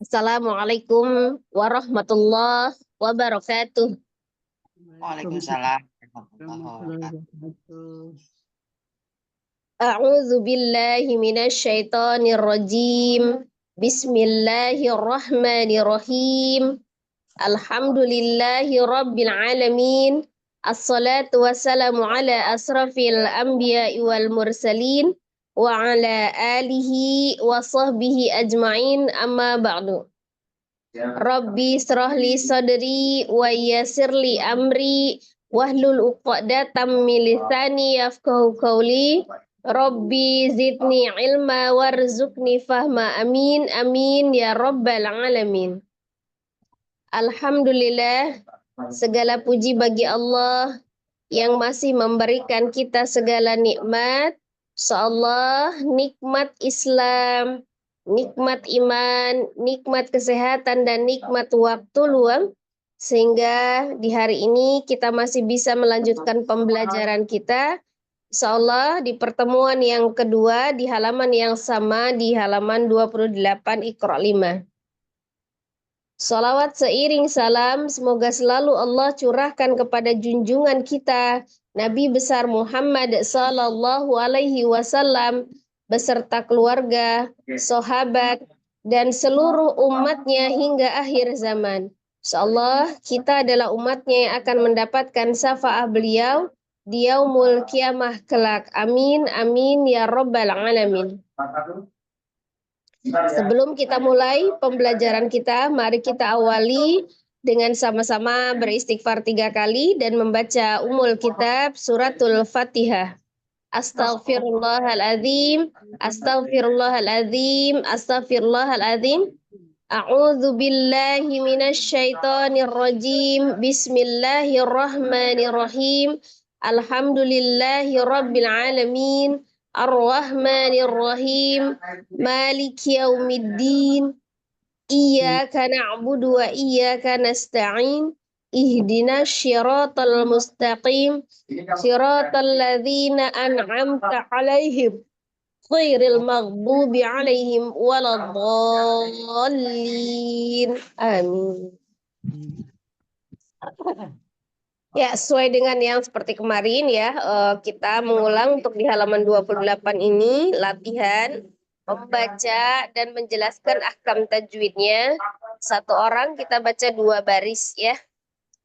Assalamualaikum warahmatullahi wabarakatuh. Waalaikumsalam warahmatullahi wabarakatuh. A'udzu billahi minasy syaithanir rajim. Bismillahirrahmanirrahim. Alhamdulillahi rabbil alamin. Assalatu wassalamu ala asrafil anbiya'i wal mursalin wa ala alihi wa sahbihi ajma'in, amma ba'du. Rabbi srahli sadri wa yassirli amri wahlul 'uqdatam min lisani yafqahu qawli. Rabbi zidni ilma warzuqni fahma, amin amin ya rabbal alamin. Alhamdulillah, segala puji bagi Allah yang masih memberikan kita segala nikmat. Insyaallah nikmat Islam, nikmat iman, nikmat kesehatan, dan nikmat waktu luang, sehingga di hari ini kita masih bisa melanjutkan pembelajaran kita. Insyaallah di pertemuan yang kedua di halaman yang sama, di halaman 28 Iqra 5. Salawat seiring salam semoga selalu Allah curahkan kepada junjungan kita Nabi besar Muhammad sallallahu alaihi wasallam beserta keluarga, sahabat, dan seluruh umatnya hingga akhir zaman. Insyaallah kita adalah umatnya yang akan mendapatkan syafaat beliau di yaumul kiamah kelak. Amin amin ya rabbal alamin. Sebelum kita mulai pembelajaran kita, mari kita awali dengan sama-sama beristighfar 3 kali dan membaca umul kitab suratul Fatihah. Astaghfirullahaladzim, astaghfirullahaladzim, astaghfirullahaladzim. A'udzu billahi minasyaitonir rajim. Bismillahirrahmanirrahim. Alhamdulillahi rabbil alamin. Ar-Rahmanir Rahim. Maliki yaumiddin. Iyyaka na'budu wa iyyaka nasta'in. Ihdinas syiratal mustaqim. Syiratal ladzina an'amta 'alaihim ghairil maghdubi 'alaihim waladdallin. Amin. Ya, sesuai dengan yang seperti kemarin ya, kita mengulang untuk di halaman 28 ini latihan membaca dan menjelaskan ahkam tajwidnya. Satu orang kita baca 2 baris ya.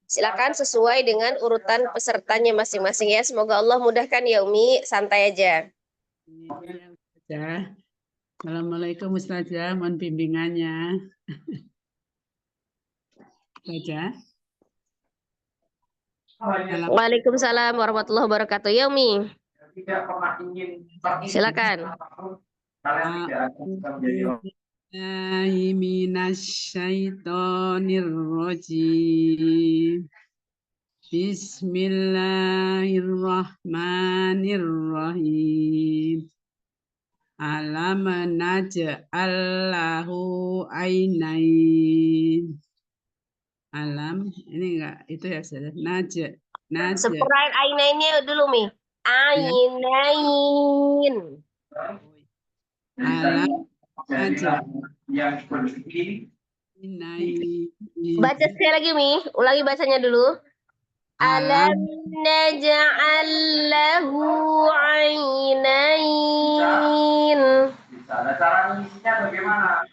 Silakan sesuai dengan urutan pesertanya masing-masing ya. Semoga Allah mudahkan ya Umi, santai aja. Ya, Assalamualaikum Ustazah, mohon bimbingannya. Baca. Waalaikumsalam warahmatullahi wabarakatuh. Ya Umi. Silakan. Minasyaitonirrajim. Bismillahirrahmanirrahim. Alam naj'allahu ainain. Alam ini enggak itu ya saudara. Sepurain ainainnya dulu Mi. Ainain. Alam naj'al. Baca sekali lagi Mi. Ulangi bacanya dulu. Alam naj'al lahu ainain. Cara ngisinya bagaimana?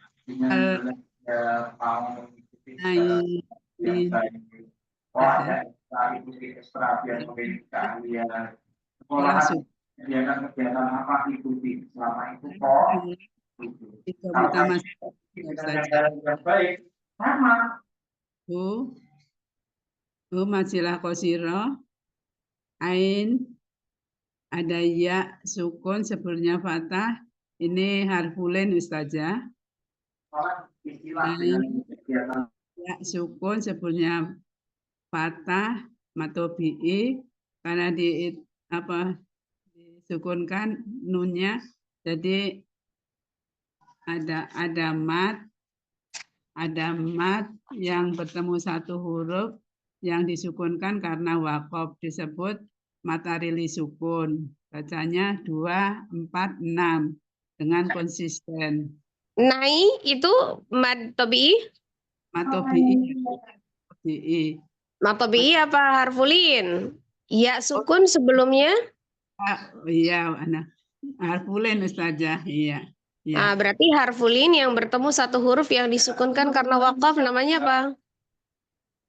Kegiatan apa ikuti selama itu kok utama baik sama majilah kosiro ain ada ya sukun sebelumnya fathah ini harfulen Ustazah. Ya sukun sebelumnya fathah matobi'i karena disukunkan nunnya jadi ada mat yang bertemu satu huruf yang disukunkan karena waqaf disebut matarili sukun. Bacanya 2, 4, 6 dengan konsisten. Nai itu mad tobi. Mad tobi'i. Mad tobi apa harfulin? Ya Oh, sukun sebelumnya. iya, harfulin Ustazah. Iya. Nah, Iya. berarti harfulin yang bertemu satu huruf yang disukunkan karena wakaf namanya apa?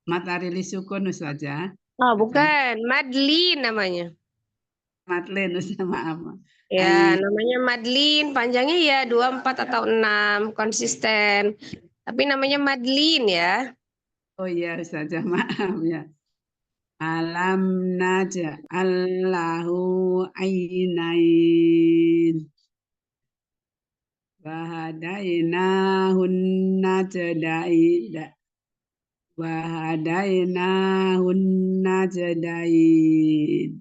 Mad arili sukun Ustazah. Oh, bukan. Madlin namanya. Madlin Ustazah, maaf. Ya, namanya Madlin. Panjangnya ya 24 atau 6. Konsisten. Tapi namanya Madlin ya. Oh iya Ustazah, maaf ya. Alam naj'allahu ainain. Wahadainahun najdain. Wahadainahun najdain.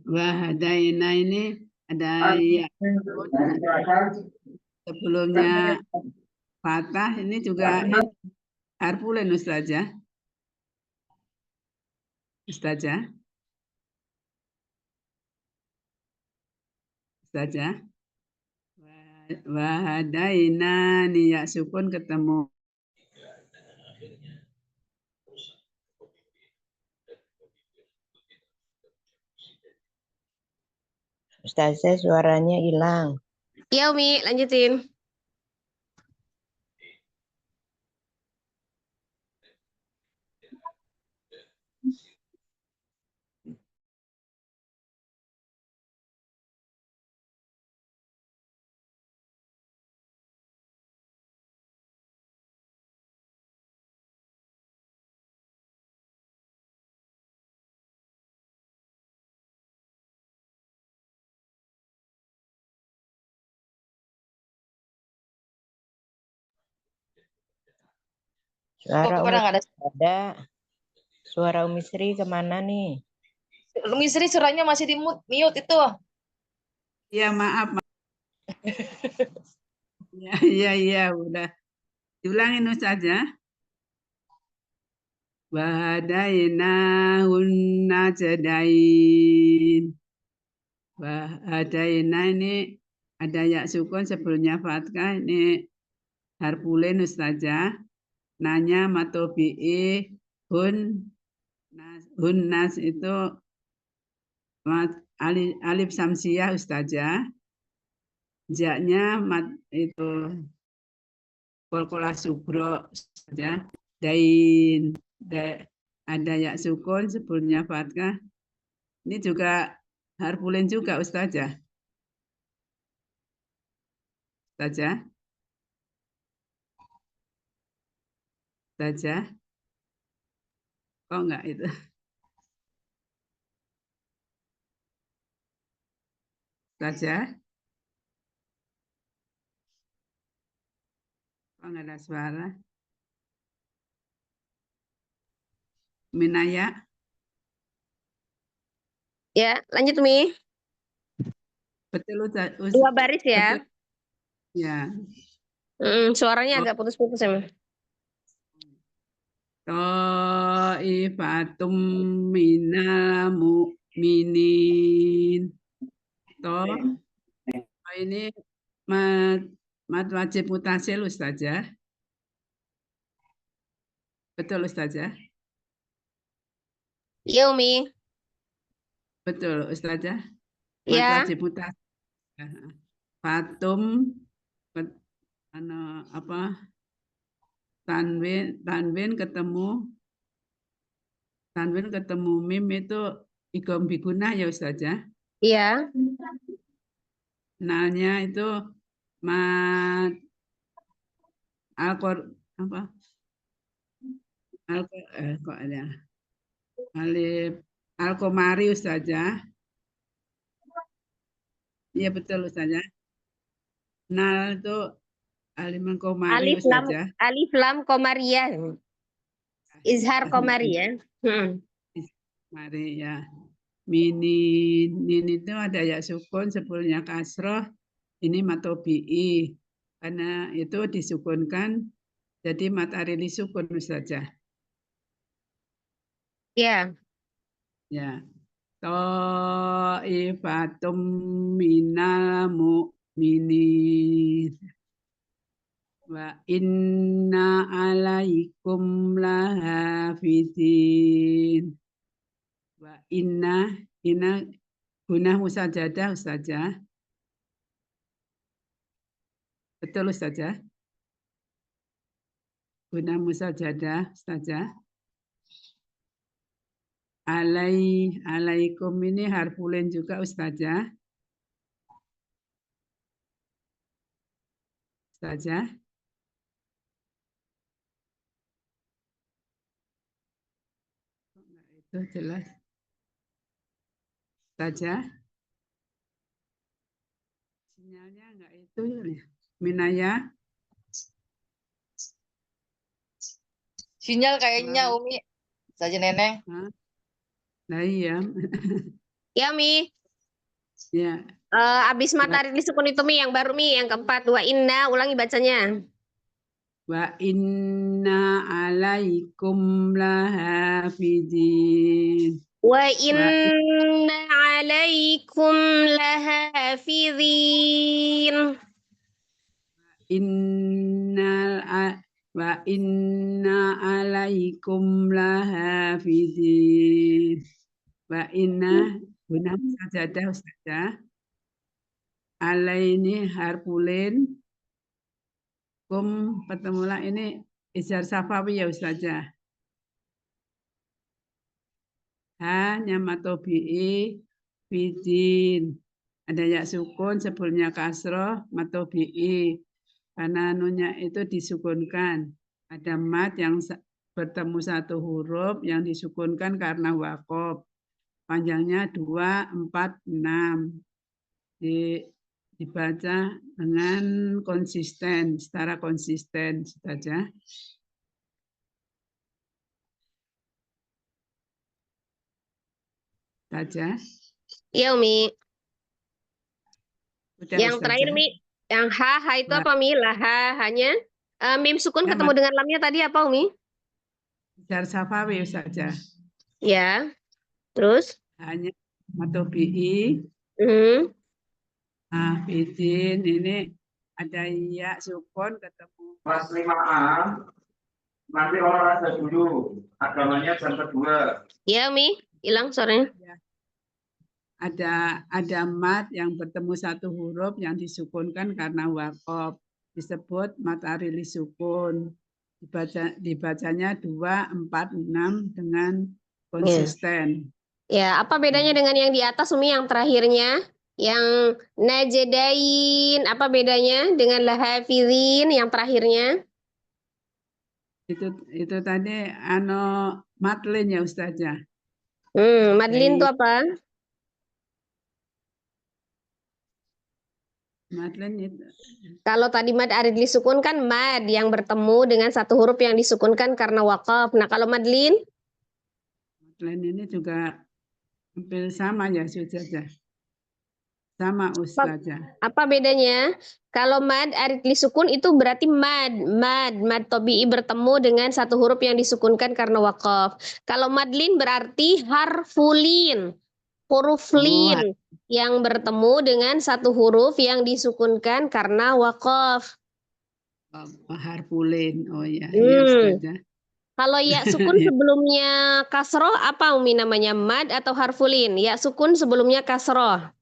Wahadaina ini ada ya sebelumnya fathah, ini juga harfulin Ustazah. Ustazah. Ustazah. Wahadaina nih ya sukun ketemu. Ustazah suaranya hilang. Ya Umi, lanjutin. Suara Kok pada nggak ada? ada. Suara Umi Sri kemana nih? Umi Sri suaranya masih di mute itu. Ya maaf. Ya udah. Diulangin Ustazah. Wahadainahun najdain. Wahadaina ini ada ya sukun sebelumnya fathah, ini harfulin Ustazah. Nanya matobi'i hun nas itu alif samsiah Ustazah. Jaknya itu kolkolah subro Ustazah. Dain. Ada ya sukun sebelumnya fathah. Ini juga harfulin juga Ustazah. Ustazah. Ustazah. Kok enggak itu? Ustazah. Kok enggak ada suara? Minaya. Ya, lanjut Umi. Betul Ustazah. Dua baris ya. Betul. Ya. Suaranya agak putus-putus emang. Ta'ifatum minal mu'minin. Ini mat wajib mutasil Ustazah. Betul Ustazah. Iya Umi. Betul Ustazah. Mat Ya. wajib mutasil. Fatum tanwin ketemu mim itu ikom bigunah ya Ustazah. Iya. Nalnya itu mat kok ada alif alkomari Ustazah. Iya betul Ustazah. Nal itu alif komari Ustazah. Alif lam komariah. Izhar komariah. Mari ya. Min itu ada ya sukun sebelumnya kasroh. Ini matobi'i. Karena itu disukunkan jadi mat arili sukun Ustazah. Ya. Ya. ta'ifatum minal mu'minin wa inna alaikum lahafizin. Wa inna gunah musajadah Ustazah. Betul Ustazah? Gunah musajadah Ustazah. Alaikum ini harfulin juga Ustazah. Ustazah. Itu jelas. Ustazah. Sinyalnya enggak itu ya. Minaya. Sinyal kayaknya Umi. Saja Neneng. Nah iya. Ya Mi, Ya. abis matahari disukun itu Mi yang baru Mi yang keempat. Wa inna, ulangi bacanya. Wa inna alaikum lahafizin. Wa inna alaikum lahafizin. Wa inna alaikum lahafizin. Wa inna guna sajadah Ustazah. Alaini harfulin. Kum pertemulah ini ijar safawi ya Ustazah. Ha nyamatobi'i fidin. Ada ya sukun sebelumnya kasroh matobi'i. Karena nunya itu disukunkan. Ada mat yang bertemu satu huruf yang disukunkan karena waqaf. Panjangnya 2, 4, 6. Dibaca dengan konsisten, secara konsisten saja. Saja. Iya Umi. Udah, Yang terakhir Ustazah. Mi, yang ha itu apa Mi? Laha hanya. Mim sukun Ya, ketemu dengan lamnya tadi apa Umi? Ijar safawi Ustazah. Ya. Terus? Hanya matobi'i. Fidin ini ada ya sukun ketemu. Kelas 5A, nanti olahraga dulu. Agamanya jam kedua. Ya Mi, hilang suaranya. Ada mat yang bertemu satu huruf yang disukunkan karena waqaf. Disebut mat arili sukun. Dibacanya 2, 4, 6 dengan konsisten. Ya, apa bedanya dengan yang di atas Umi yang terakhirnya? Yang najdain, apa bedanya dengan lahafizin yang terakhirnya? Itu tadi matlin ya Ustazah. Madlin itu apa? Matlin itu. Kalau tadi mad arid disukun kan mad yang bertemu dengan satu huruf yang disukunkan karena waqaf. Nah, kalau madlin? Madlin ini juga hampir sama ya Ustazah. Sama Ustazah. Apa bedanya? Kalau mad arid disukun itu berarti mad tobi'i bertemu dengan satu huruf yang disukunkan karena waqaf. Kalau madlin berarti harfulin, huruf lin yang bertemu dengan satu huruf yang disukunkan karena waqaf. Harfulin, oh ya, iya Ustazah. Kalau ya sukun sebelumnya kasroh apa Umi namanya? Mad atau harfulin? Ya sukun sebelumnya kasroh.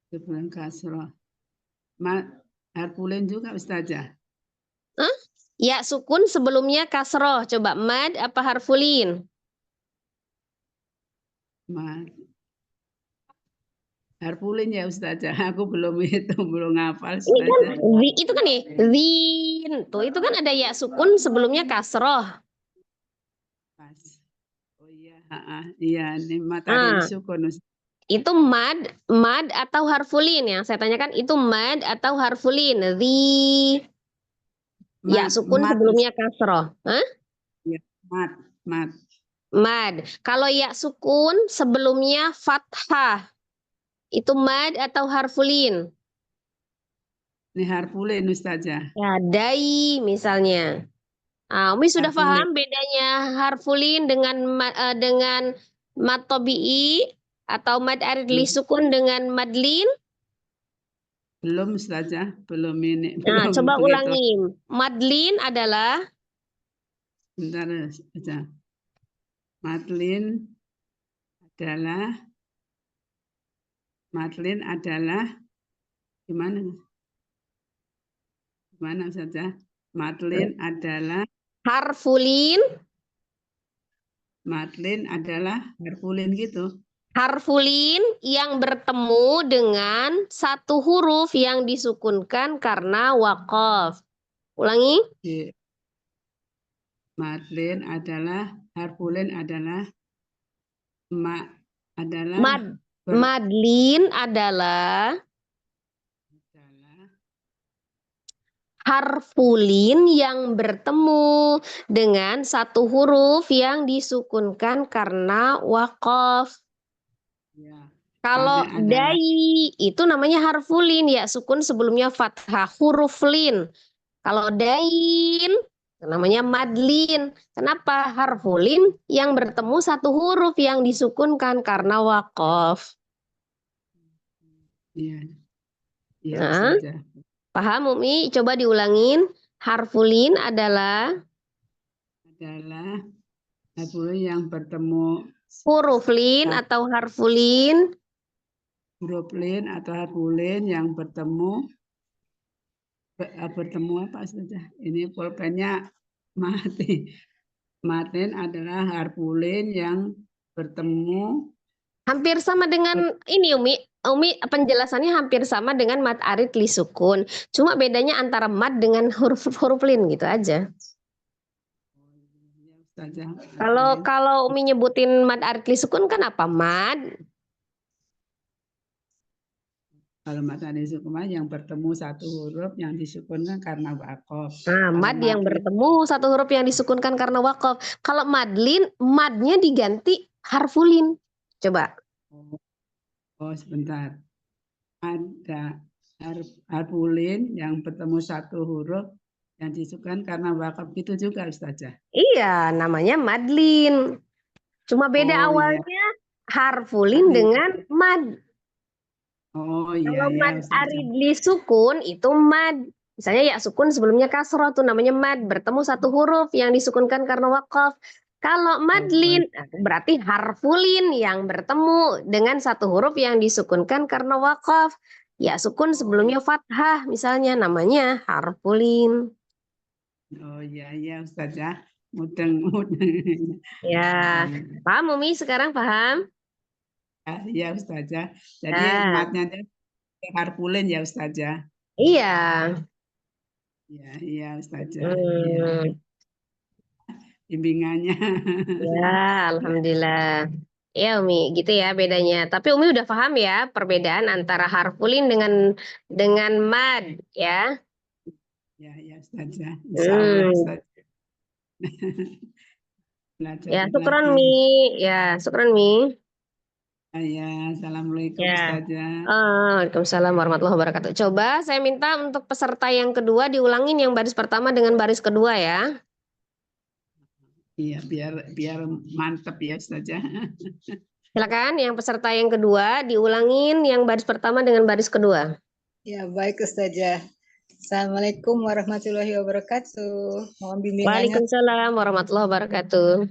Sebelum kasroh. Harfulin juga Ustazah. Ya sukun sebelumnya kasroh. Coba mad apa harfulin? Mad. Harfulin ya Ustazah. Aku belum ngapal Ustazah. Itu kan nih, zin. Tuh itu kan ada ya sukun sebelumnya kasroh. Pas. Oh iya, iya ini matahari sukun Ustazah. Itu mad atau harfulin yang saya tanyakan itu mad atau harfulin. Ya sukun sebelumnya kasroh. Ya, mad. Mad. Kalau ya sukun sebelumnya fathah. Itu mad atau harfulin? Ini harfulin Ustazah. Ya, dai misalnya. Umi sudah paham bedanya harfulin dengan mad tobi'i? Atau mad aridli sukun dengan madlin? Belum Ustazah, belum ini, Nah, belum coba begitu. ulangin. Madlin adalah Bentar Ustazah. adalah Madlin adalah gimana? Gimana Ustazah? Madlin adalah harfulin. harfulin gitu. Harfulin yang bertemu dengan satu huruf yang disukunkan karena waqaf. Ulangi. Madlin adalah harfulin adalah Madlin adalah harfulin yang bertemu dengan satu huruf yang disukunkan karena waqaf. Ya. Kalau dai itu namanya harfulin ya, sukun sebelumnya fathah, huruf lin. Kalau dain namanya madlin. Kenapa? Harfulin yang bertemu satu huruf yang disukunkan karena waqaf. Iya. Iya, Nah, Ustazah. paham Umi? Coba diulangin. Harfulin adalah harfulin yang bertemu huruf lin atau harfulin huruf lin atau harfulin yang bertemu apa saja? Ini pulpennya mati. Matin adalah harfulin yang bertemu hampir sama dengan ini Umi. Umi penjelasannya hampir sama dengan mad arid li sukun. Cuma bedanya antara mad dengan huruf lin gitu aja. saja. Kalau Umi nyebutin mad arid li sukun kan apa? Mad. Kalau mad arid sukun yang bertemu satu huruf yang disukunkan karena waqaf. Nah, mad yang bertemu satu huruf yang disukunkan karena waqaf. Kalau madlin, madnya diganti harfulin. Coba. Oh, sebentar. Ada harfulin yang bertemu satu huruf yang disukunkan karena waqaf gitu juga Ustazah. Iya, namanya madlin. Cuma beda awalnya harfulin dengan mad. Oh iya, Kalau mad Ustazah. aridli sukun itu mad. Misalnya ya sukun sebelumnya kasroh tuh namanya mad. Bertemu satu huruf yang disukunkan karena waqaf. Kalau madlin berarti harfulin yang bertemu dengan satu huruf yang disukunkan karena waqaf. Ya sukun sebelumnya fathah misalnya namanya harfulin. Oh iya Ustazah. Mudeng. Ya, paham Umi sekarang paham? Iya Ustazah. Jadi matnya harfulin ya Ustazah. Iya. Iya Ustazah. Bimbingannya. Ya, alhamdulillah. Ya Umi, gitu ya bedanya. Tapi Umi udah paham ya perbedaan antara harfulin dengan mad ya. Ya Ustazah. Insyaallah Ustazah. Ya, syukron Mi. Ya, syukron Mi. Ya, assalamualaikum Ya. Ustazah. Waalaikumsalam warahmatullahi wabarakatuh. Coba saya minta untuk peserta yang kedua diulangin yang baris pertama dengan baris kedua ya. Iya, biar mantap ya Ustazah. Silakan yang peserta yang kedua diulangin yang baris pertama dengan baris kedua. Ya, baik Ustazah. Assalamualaikum warahmatullahi wabarakatuh. Mohon bimbingannya. Waalaikumsalam warahmatullahi wabarakatuh.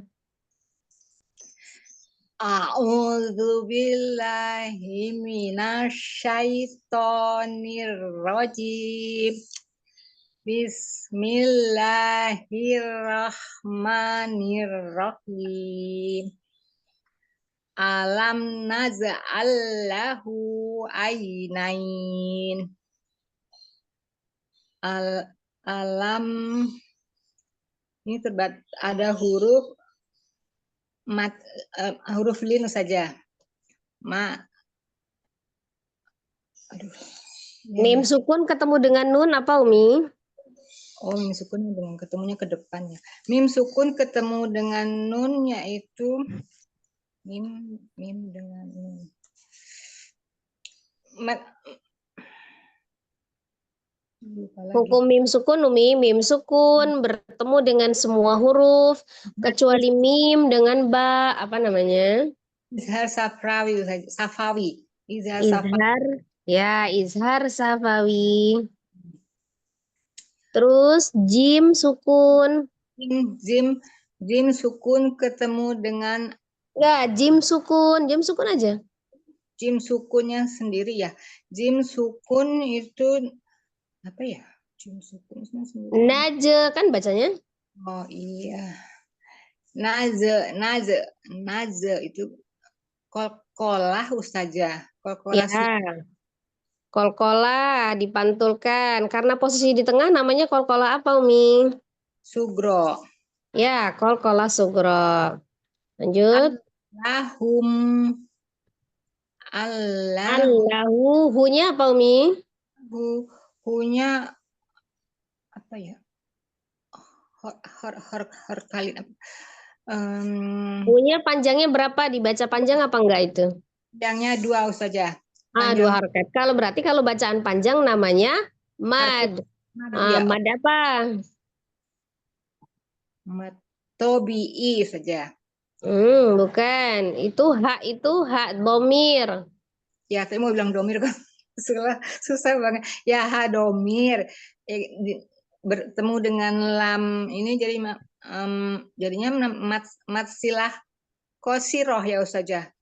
A'udzu billahi minasyaitonir rajim. Bismillahirrahmanirrahim. Alam naj'al lahu ainain. Alam ini ada huruf huruf lin saja. Mim sukun ketemu dengan nun apa Umi? Oh, mim sukun dengan ketemunya ke depannya. Mim sukun ketemu dengan nun yaitu mim dengan nun. Hukum mim sukun Umi, mim sukun bertemu dengan semua huruf kecuali mim dengan ba, apa namanya? Izhar Safawi saja. Safawi. Izhar Safawi. Izhar. Ya, izhar safawi. Terus jim sukun. Jim sukun ketemu dengan Enggak, jim sukun. Jim sukun aja. jim sukunnya sendiri ya. Jim sukun itu apa ya? Jim sukunnya sendiri. Naje kan bacanya. Oh iya. Naze itu kolkolah Ustazah. Kolkolah Ya. Kolkola dipantulkan. Karena posisi di tengah namanya kolkola apa, Umi? sugro. Ya, kolkola sugro. Lanjut. Allahum Allah Allahu, hunya apa, Umi? punya apa ya? Hor kali apa? Hunya panjangnya berapa? Dibaca panjang apa enggak itu? Panjangnya 2 Ustazah. Dua harkat. Kalau berarti kalau bacaan panjang namanya mad. Ya, Mad apa? mad tobi'i saja. Bukan. Itu hak domir. Ya, saya mau bilang domir kan. Susah banget. Ya, hadomir. Bertemu dengan lam ini jadi jadinya mat silah kosiroh ya Ustazah.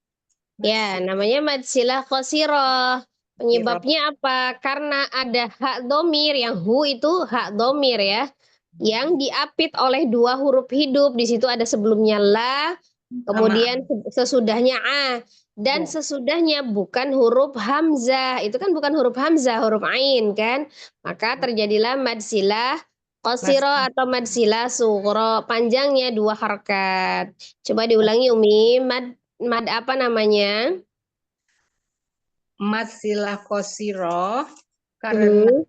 Ya, namanya mad silah qasiroh. Penyebabnya apa? Karena ada hak domir, yang hu itu hak domir ya. Yang diapit oleh 2 huruf hidup. Di situ ada sebelumnya la, kemudian sesudahnya a. Dan Ya. sesudahnya bukan huruf hamzah. Itu kan bukan huruf hamzah, huruf ain kan. Maka terjadilah mad silah qasiroh atau mad silah sughra. Panjangnya 2 harkat. Coba diulangi Umi. Mad apa namanya? Mat silah kosiroh karena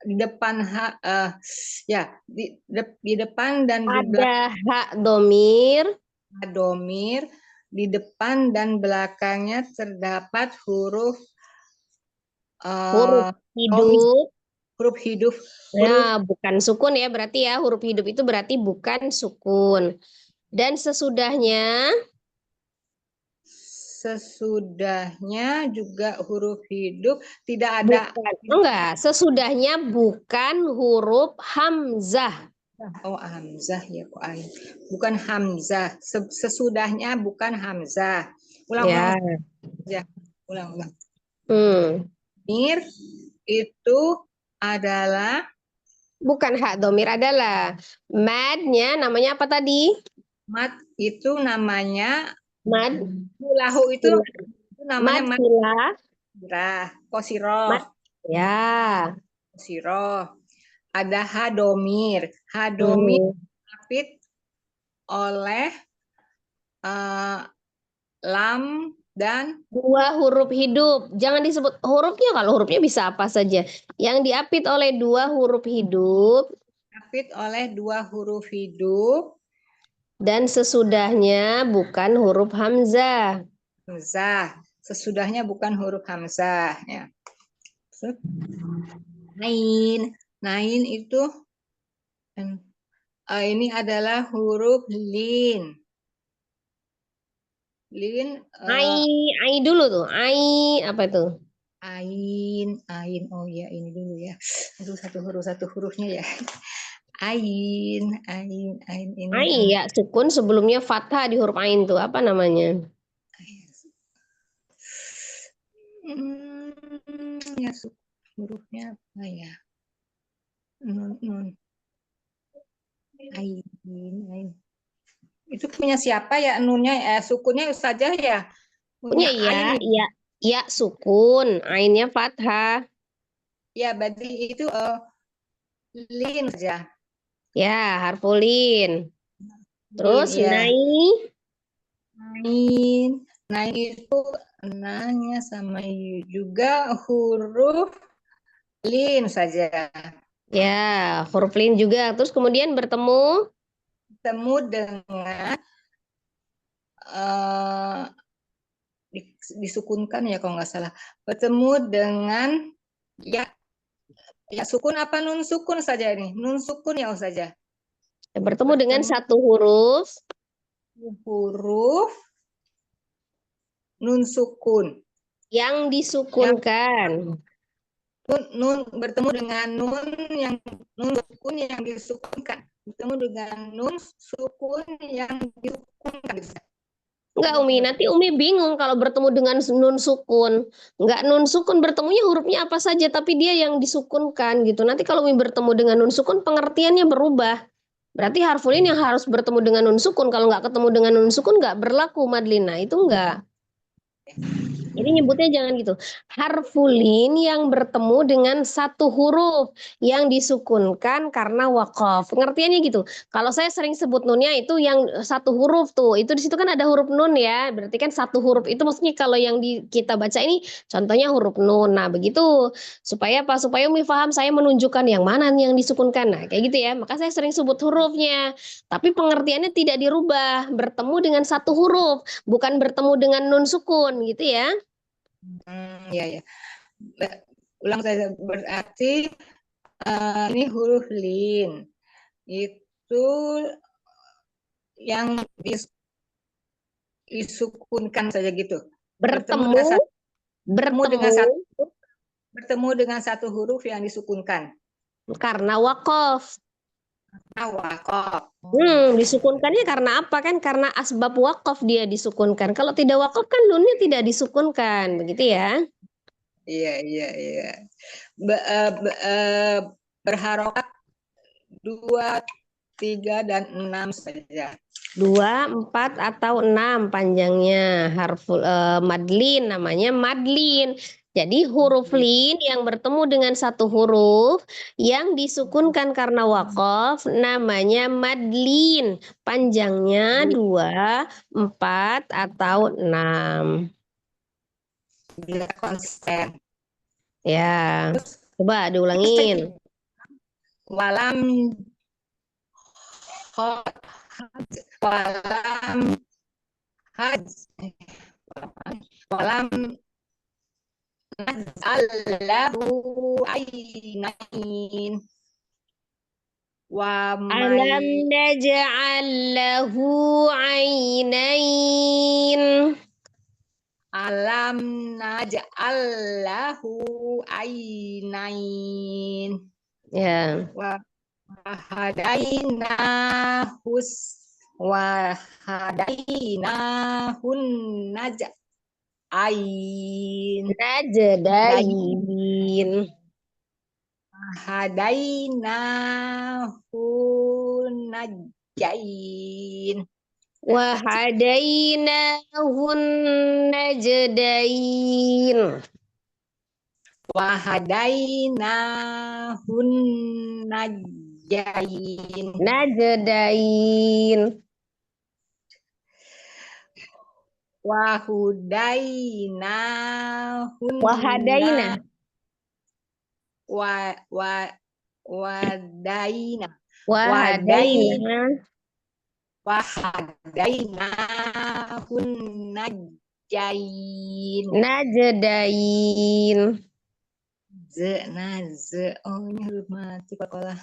di depan ya di depan dan di belakang Ada hak domir. domir, di depan dan belakangnya terdapat huruf Huruf hidup. huruf hidup. Nah, bukan sukun ya, berarti ya huruf hidup itu berarti bukan sukun. Dan sesudahnya juga huruf hidup tidak ada. enggak, sesudahnya bukan huruf hamzah. Oh, hamzah ya kok ain. Bukan hamzah. Sesudahnya bukan hamzah. Ya. Ulang. Mir itu adalah bukan hak domir, adalah madnya namanya apa tadi? Mad itu namanya Mad. Lahu itu namanya Mad silah. Kosiroh. Ya. Kosiroh. Ada hadomir. Hadomir diapit oleh lam dan 2 huruf hidup. Jangan disebut hurufnya, kalau hurufnya bisa apa saja. Yang diapit oleh 2 huruf hidup. Diapit oleh 2 huruf hidup. Dan sesudahnya bukan huruf hamzah. Hamzah. Sesudahnya bukan huruf hamzah. Ya. Nain itu ini adalah huruf lin. Lin. Ai dulu tuh. Ai apa itu? Ain. Oh ya ini dulu ya. Aduh satu hurufnya ya. Ain ini. Ai ya, sukun sebelumnya fathah di huruf ain tuh apa namanya? Ya hurufnya apa ya? Nun. Ain. Itu punya siapa ya nunnya? Sukunnya Ustazah ya? Punya ya sukun, ainnya fathah. Ya, berarti itu lin saja. Ya, harfulin. Terus ya. nain itu nanya sama juga huruf lin saja. Ya, huruf lin juga. Terus kemudian bertemu dengan disukunkan ya kalau nggak salah. Bertemu dengan ya sukun apa nun sukun saja ini? Nun sukun ya saja. bertemu dengan satu huruf huruf nun sukun. Yang disukunkan. Nun bertemu dengan nun sukun yang disukunkan. Bertemu dengan nun sukun yang disukunkan. Enggak, Umi. Nanti Umi bingung kalau bertemu dengan nun sukun. Enggak, nun sukun bertemunya hurufnya apa saja, tapi dia yang disukunkan gitu. Nanti kalau Umi bertemu dengan nun sukun, pengertiannya berubah. Berarti harfulin yang harus bertemu dengan nun sukun. Kalau nggak ketemu dengan nun sukun, nggak berlaku, Madlina. Itu enggak. Jadi nyebutnya jangan gitu. Harfulin yang bertemu dengan satu huruf yang disukunkan karena waqaf. Pengertiannya gitu. Kalau saya sering sebut nunnya itu yang satu huruf tuh. Itu di situ kan ada huruf nun ya. Berarti kan satu huruf itu maksudnya kalau yang kita baca ini contohnya huruf nun. Nah, begitu. Supaya apa? Supaya Umi paham saya menunjukkan yang mana yang disukunkan. Nah, kayak gitu ya. Maka saya sering sebut hurufnya. Tapi pengertiannya tidak dirubah. Bertemu dengan satu huruf, bukan bertemu dengan nun sukun gitu ya. Ya. Ulang saya, berarti ini huruf lin itu yang disukunkan saja gitu. Bertemu Bertemu dengan satu huruf yang disukunkan. karena wakaf. Waqaf. Disukunkannya karena apa kan? Karena asbab wakaf dia disukunkan. Kalau tidak wakaf kan nunnya tidak disukunkan, begitu ya? Iya. Berharokat 2, 3, dan 6 saja. 2, 4, atau 6 panjangnya. Harful madlin namanya madlin. Jadi huruf lin yang bertemu dengan satu huruf yang disukunkan karena wakaf namanya madlin. Panjangnya 2, 4, atau 6. Bila konsisten. Ya, coba diulangin. Walam naj'allahu ainain wa Alam naj'al lahu ainain. alam naj'allahu ainain Ya. wahadainahun naj'ain Najdain. hadainahun najdain Wahadainahun najdain. wahadainahun najdain Najdain. wahudainahun Wahadaina. wadaina Wahadaina. wahadainahun najdain Najdain. ini huruf mati Pakola.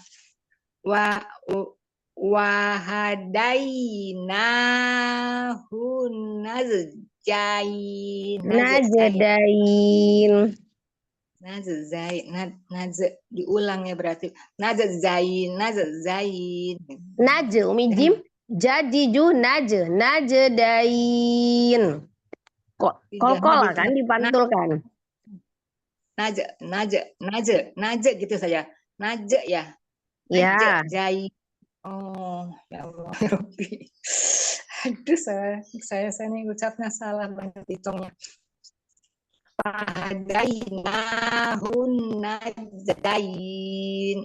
Wahadainahun najdain Najdain. diulang ya berarti najdain Umi jim. Jadi najdain. Kok kol-kola kan dipantulkan. Naje gitu saja. Naje ya. Ya. Jain. Oh, ya Allah, ya Rabbi. Aduh, saya ini ucapnya salah banget hitungnya. Fahadainahun najdain.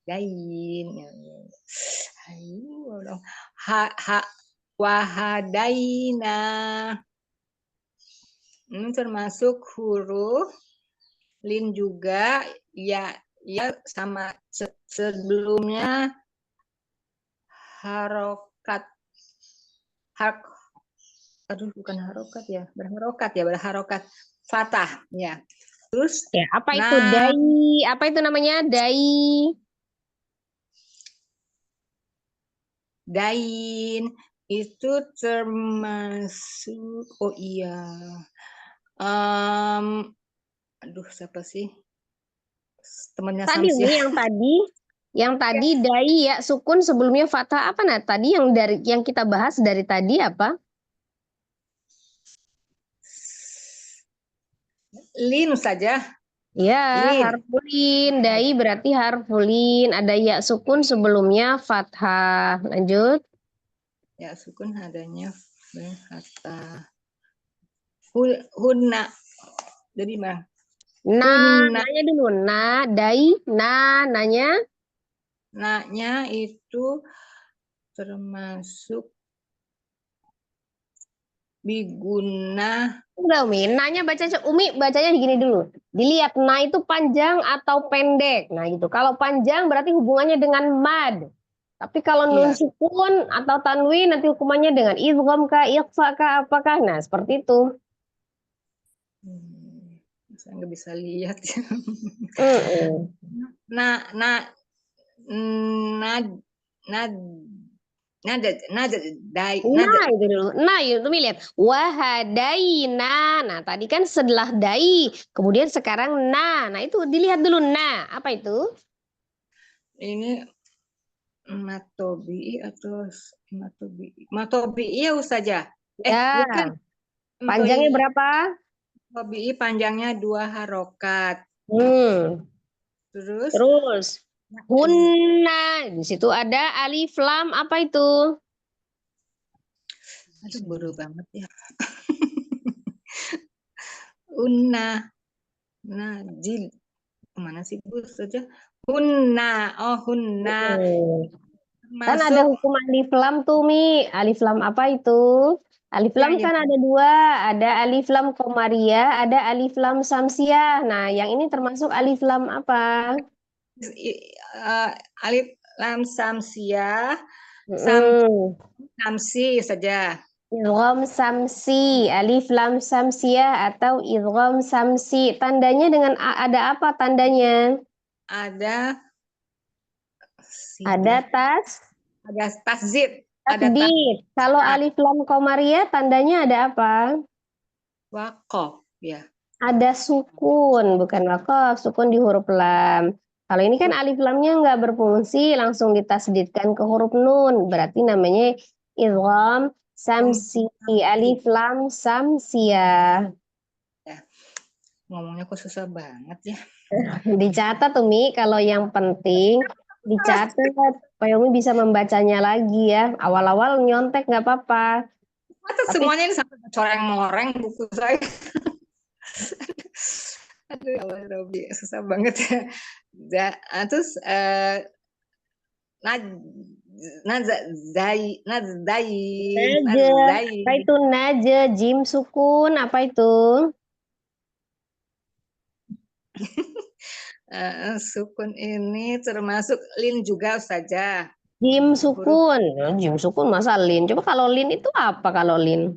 Dain. Ayo, wahadaina. Ini termasuk huruf lin juga ya sama sebelumnya harokat berharokat fathah ya. Terus Ya, apa itu dai? Apa itu namanya dai? Dain itu termasuk, oh iya, aduh siapa sih temannya Tadi Umi Samsiah? yang tadi dai ya sukun sebelumnya fathah apa nah tadi yang kita bahas dari tadi apa? Lin saja, Ya, Lin. harfulin. Dai berarti harfulin. Ada ya sukun sebelumnya fathah. Lanjut. Ya, sukun adanya kata hunna. Jadi mah Nah, hunna nanya dulu. Nah, dai, nanya. nya itu termasuk biguna. Enggak, Umi. Nanya baca Umi bacanya gini dulu. Dilihat nah itu panjang atau pendek. Nah, gitu. Kalau panjang berarti hubungannya dengan mad. Tapi kalau nun Iya. sukun atau tanwin nanti hukumannya dengan idgham kah, ikhfa kah, apakah? Nah, seperti itu. Saya nggak bisa lihat. Mm-mm. Nah, nah, nah, nah, nah, Nah itu dulu. Nah itu lihat. Wahadaina. Nah tadi kan setelah dai. Kemudian sekarang nah. Nah itu dilihat dulu. Nah apa itu? ini matobi atau matobi ya Ustazah. Bukan. Ya. Panjangnya berapa? Matobi panjangnya 2 harokat. Hmm. Terus Terus. Hunna. Di situ ada alif lam. Apa itu? aduh bodoh banget ya. Unna, najil. Kemana sih Bu saja? Hunna, oh hunna. Hmm. Kan ada Masuk, hukum alif lam tuh Mi. Alif lam apa itu? Alif ya, lam ya. kan ada dua. Ada alif lam komariah. Ada alif lam samsiah. Nah yang ini termasuk alif lam apa? Alif lam samsiah, Mm-mm. samsi saja. Idgham samsi, alif lam samsiah atau idgham samsi. Tandanya dengan ada apa tandanya? Ada Ada sidah, ada tasjid, ada tasdid. Kalau tasjid, alif lam komariah tandanya ada apa? wakof, ya. Ada sukun, bukan wakof, sukun di huruf lam. Kalau ini kan alif lamnya nggak berfungsi, langsung ditasdidkan ke huruf nun. Berarti namanya idgham samsi, alif lam samsiah. Ya. Ngomongnya kok susah banget ya. Dicatat Umi, kalau yang penting dicatat supaya Umi bisa membacanya lagi ya. Awal-awal nyontek nggak apa-apa. Masa Tapi semuanya ini sampai coreng-moreng buku saya. Aduh, ya Allah, Robi, susah banget ya. Terus Naj Nazai naje, apa itu naje, jim sukun, apa itu? sukun ini termasuk lin juga saja. Jim Huruf sukun. Ya, jim sukun masa lin? Coba kalau lin itu apa kalau lin?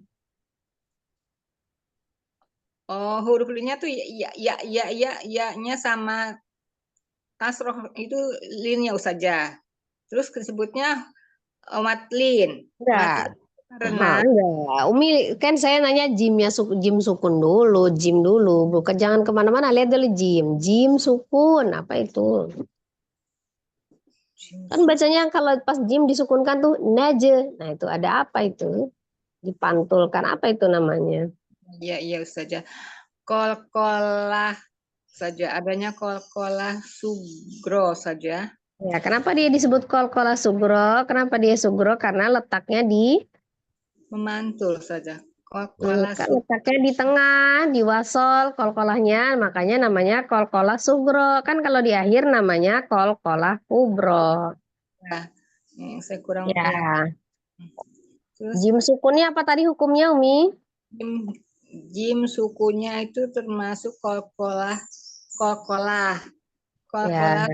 huruf linnya tuh ya-nya sama kasroh itu linnya saja. Terus disebutnya matlin. Enggak. Matlin karena Nah, enggak. Umi kan saya nanya jim sukun dulu, jim dulu. Bukan jangan kemana-mana, lihat dulu jim. Jim sukun, apa itu? Kan bacanya kalau pas jim disukunkan tuh naje. Nah, itu ada apa itu? Dipantulkan apa itu namanya? ya saja. Kol-kolah saja, adanya kol-kolah sugro saja. Ya, kenapa dia disebut kol-kola sugro? Kenapa dia sugro? Karena letaknya di Memantul saja. Kol-kolah kan letaknya di tengah, di wasol kol-kolahnya, makanya namanya kol-kola sugro. Kan kalau di akhir namanya kol-kola kubro. yang saya kurang Ya, ya. Terus jim sukunnya apa tadi hukumnya, Umi? jim, jim sukunya itu termasuk kol-kolah kol-kolah Ya,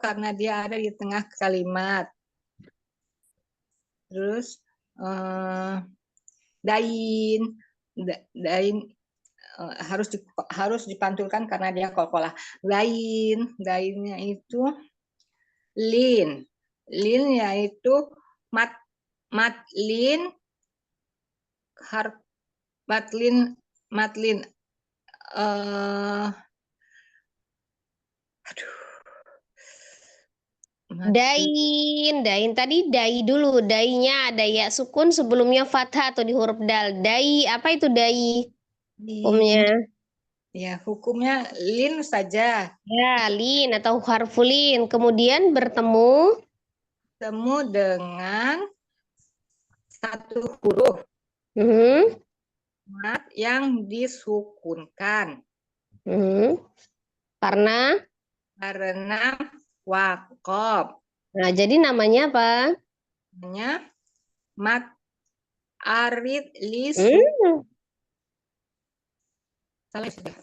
karena dia ada di tengah kalimat. Terus dain dain harus dipantulkan karena dia kol-kolah. Dainnya itu lin. Lin yaitu mat madlin harf madlin madlin Dain tadi dai dulu. Dainya ada ya sukun sebelumnya fathah atau di huruf dal. Dai, apa itu dai? Hukumnya. Ya, hukumnya lin saja. Ya, lin atau harfulin. Kemudian bertemu. Temu dengan satu huruf Mhm, mad yang disukunkan Karena, karena wakob. nah jadi namanya apa? Namanya mad arid Hmm, Salah sudah.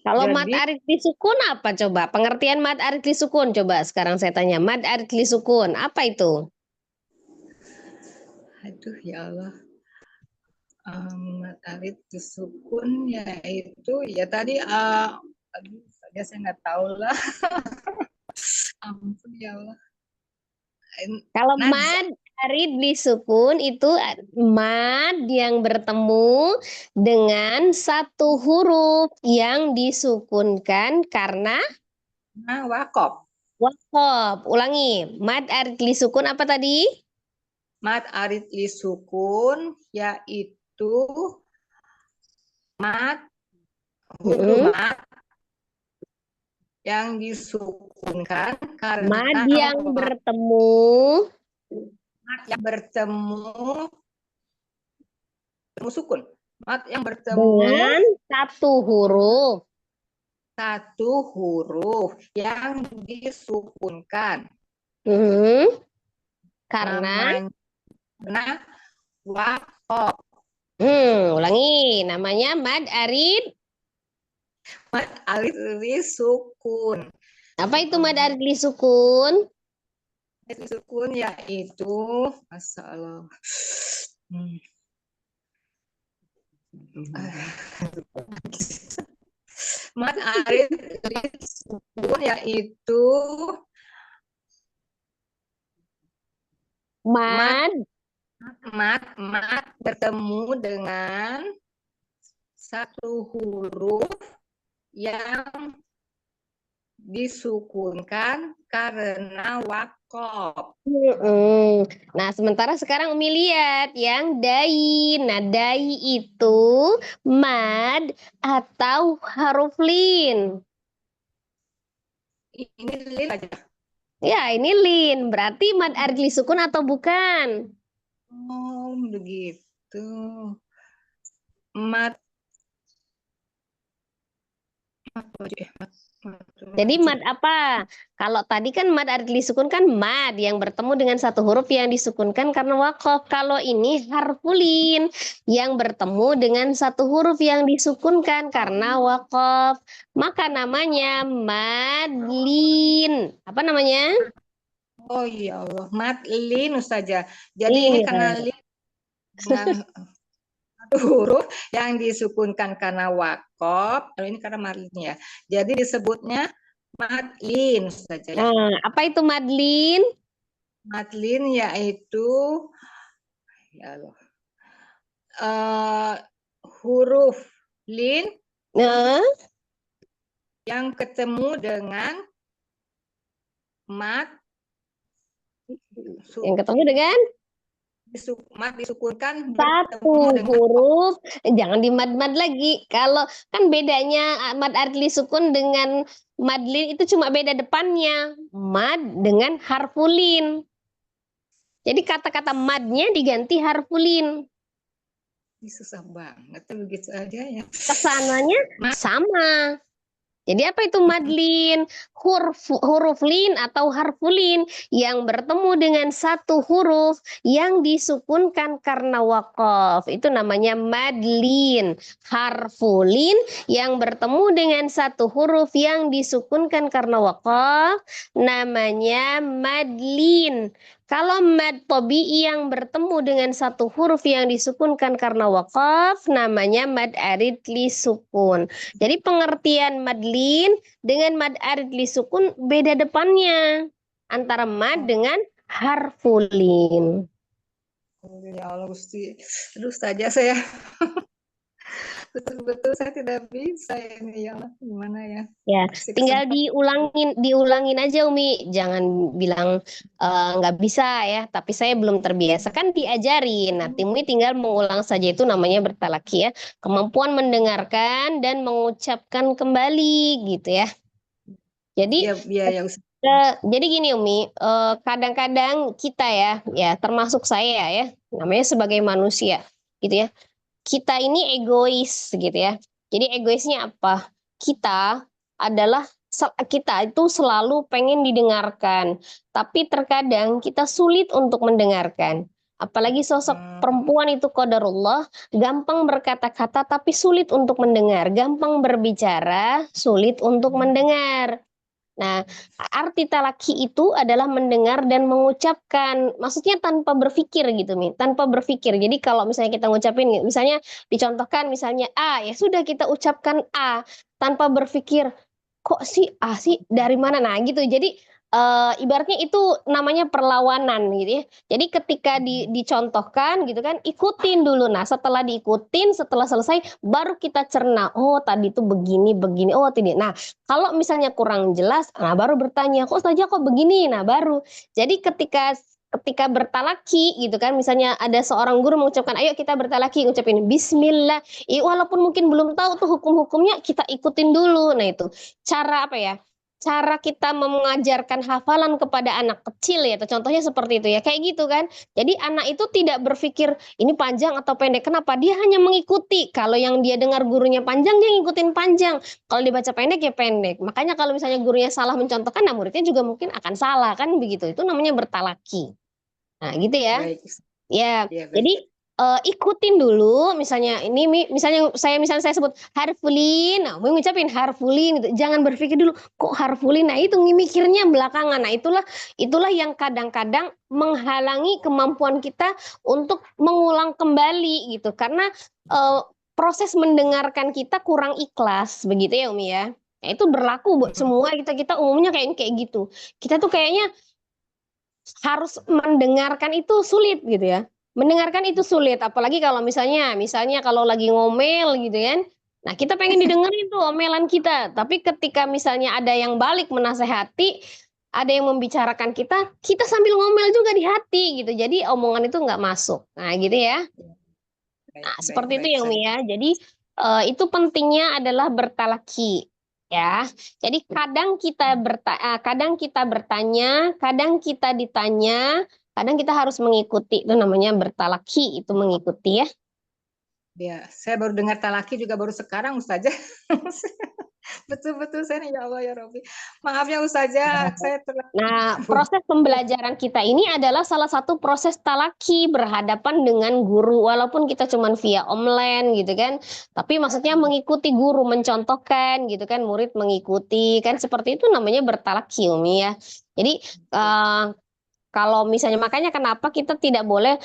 Kalau mad Jadi- arid li sukun apa coba? Pengertian mad arid li sukun coba sekarang saya tanya. Mad arid li sukun apa itu? Aduh ya Allah. Mad arid disukun yaitu ya tadi aduh saya nggak tahu lah. Ampun ya Allah. Kalau Nazar. mad arid li sukun itu mad yang bertemu dengan satu huruf yang disukunkan karena Nah, wakob. wakob. Ulangi, mad arid li sukun apa tadi? Mad arid disukun yaitu mad huruf Mm-mm. mad yang disukunkan karena Mad yang bertemu mad yang bertemu sukun. Mad yang bertemu dengan satu huruf. satu huruf yang disukunkan. Karena, Namanya wakob. ulangi, namanya mad arid. Mad arid disukun. Apa itu mad arid li sukun? Disukun yaitu masalah. Mad arid disukun yaitu Mad mad bertemu dengan satu huruf yang disukunkan karena wakob. Nah, sementara sekarang Umi lihat yang dai. Nah, dai itu mad atau huruf lin. Ini lin aja. Ya, ini lin. Berarti mad arid li sukun atau bukan? Oh, begitu. Mad. Jadi mad apa? Kalau tadi kan mad arid li sukun kan mad yang bertemu dengan satu huruf yang disukunkan karena wakof. Kalau ini harfulin yang bertemu dengan satu huruf yang disukunkan karena wakof. Maka namanya madlin. Apa namanya? Oh ya Allah, madlin saja. Jadi ini Iya. karena lin dengan satu huruf yang disukunkan karena wakob. Kalau ini karena madlin ya. Jadi disebutnya madlin saja. Ya. Nah, apa itu madlin? Madlin yaitu ya Allah, huruf lin Nah, yang ketemu dengan mad yang ketemu dengan mad disukunkan satu bertemu dengan huruf, jangan di mad-mad lagi. Kalau kan bedanya mad arid li sukun dengan madlin itu cuma beda depannya. Mad dengan harfulin. Jadi kata-kata madnya diganti harfulin. Ini susah banget begitu aja ya. Kesananya sama. Jadi apa itu madlin? Huruf lin atau harfulin yang bertemu dengan satu huruf yang disukunkan karena wakof. Itu namanya madlin. Harfulin yang bertemu dengan satu huruf yang disukunkan karena wakof namanya madlin. Kalau mad tobi'i yang bertemu dengan satu huruf yang disukunkan karena wakof namanya mad arid li sukun. Jadi pengertian madlin dengan mad arid li sukun beda depannya antara mad dengan harfulin. Ya Allah Gusti. Aduh Ustazah saya betul-betul saya tidak bisa ini ya Allah. Gimana ya? Ya, Kasih tinggal kesempatan. diulangin aja Umi. Jangan bilang nggak bisa ya, tapi saya belum terbiasa. Kan diajarin. Nah, Umi tinggal mengulang saja, itu namanya bertalaki ya. Kemampuan mendengarkan dan mengucapkan kembali gitu ya. Jadi Ya Ustaz. jadi gini Umi, kadang-kadang kita ya termasuk saya ya, namanya sebagai manusia gitu ya. Kita ini egois gitu ya. Jadi egoisnya apa? Kita itu selalu pengen didengarkan, tapi terkadang kita sulit untuk mendengarkan. Apalagi sosok perempuan itu qadarullah, gampang berkata-kata tapi sulit untuk mendengar, gampang berbicara, sulit untuk mendengar. Nah, arti talaki itu adalah mendengar dan mengucapkan, maksudnya tanpa berpikir gitu, Mi, tanpa berpikir. Jadi kalau misalnya kita ngucapin, misalnya dicontohkan misalnya A, ya sudah kita ucapkan A tanpa berpikir, kok sih A sih dari mana? Nah, gitu. Jadi ibaratnya itu namanya perlawanan gitu ya. Jadi ketika dicontohkan gitu kan, ikutin dulu. Nah, setelah diikutin, setelah selesai, baru kita cerna. Oh, tadi itu begini, begini. Oh, tidak. Nah, kalau misalnya kurang jelas, nah baru bertanya, kok saja kok begini? Nah, baru. Jadi ketika bertalaki gitu kan, misalnya ada seorang guru mengucapkan, ayo kita bertalaki, ngucapin Bismillah. Walaupun mungkin belum tahu tuh hukum-hukumnya, kita ikutin dulu. Nah itu cara apa ya? Cara kita mengajarkan hafalan kepada anak kecil ya, atau contohnya seperti itu ya, kayak gitu kan. Jadi anak itu tidak berpikir ini panjang atau pendek. Kenapa? Dia hanya mengikuti. Kalau yang dia dengar gurunya panjang, dia ngikutin panjang. Kalau dibaca pendek ya pendek. Makanya kalau misalnya gurunya salah mencontohkan, nah muridnya juga mungkin akan salah kan begitu. Itu namanya bertalaki. Nah, gitu ya. Baik. Ya, Ya, baik. jadi ikutin dulu. Misalnya misalnya saya sebut harfulin, nah mau ngucapin harfulin gitu. Jangan berpikir dulu kok harfulin. Nah, itu mikirnya belakangan. Nah, itulah yang kadang-kadang menghalangi kemampuan kita untuk mengulang kembali gitu. Karena proses mendengarkan kita kurang ikhlas, begitu ya Umi ya. Nah, itu berlaku buat semua kita umumnya kayak gitu. Kita tuh kayaknya harus mendengarkan itu sulit gitu ya. Mendengarkan itu sulit, apalagi kalau misalnya kalau lagi ngomel gitu kan. Nah, kita pengen didengerin tuh omelan kita, tapi ketika misalnya ada yang balik menasehati, ada yang membicarakan kita sambil ngomel juga di hati gitu. Jadi omongan itu nggak masuk. Nah, gitu ya. Nah, seperti itu ya Umi ya. Jadi itu pentingnya adalah bertalaki ya. Jadi kadang kita bertanya, kadang kita ditanya, kadang kita harus mengikuti. Itu namanya bertalaki, itu mengikuti ya. Ya, saya baru dengar talaki juga baru sekarang Ustazah. Betul-betul saya ya Allah ya Rabbi. Maaf ya Ustazah, saya Nah, proses pembelajaran kita ini adalah salah satu proses talaki, berhadapan dengan guru, walaupun kita cuma via online gitu kan. Tapi maksudnya mengikuti guru, mencontohkan gitu kan, murid mengikuti kan, seperti itu namanya bertalaki Umi ya. Jadi kalau misalnya, makanya kenapa kita tidak boleh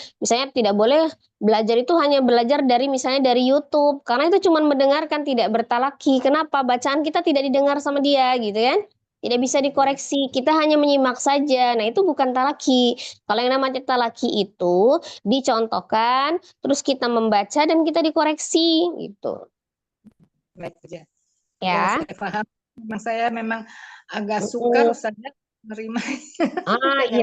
belajar itu hanya belajar misalnya dari YouTube, karena itu cuma mendengarkan, tidak bertalaki. Kenapa? Bacaan kita tidak didengar sama dia gitu kan. Tidak bisa dikoreksi, kita hanya menyimak saja. Nah, itu bukan talaki. Kalau yang namanya talaki itu dicontohkan, terus kita membaca dan kita dikoreksi gitu. baik saja. Ya. Saya paham. Saya memang agak sukar Ustazah menerima.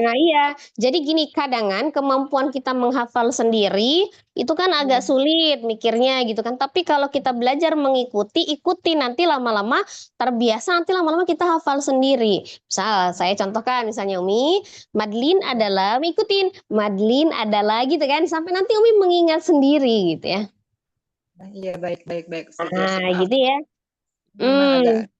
Iya. Jadi gini, kadangan kemampuan kita menghafal sendiri itu kan agak sulit mikirnya gitu kan. Tapi kalau kita belajar ikuti nanti lama-lama terbiasa, nanti lama-lama kita hafal sendiri. Misal saya contohkan misalnya Umi, Madlin adalah, ikutin Madlin adalah gitu kan, sampai nanti Umi mengingat sendiri gitu ya. Iya, baik Ustazah. Nah, gitu ya. Memang agak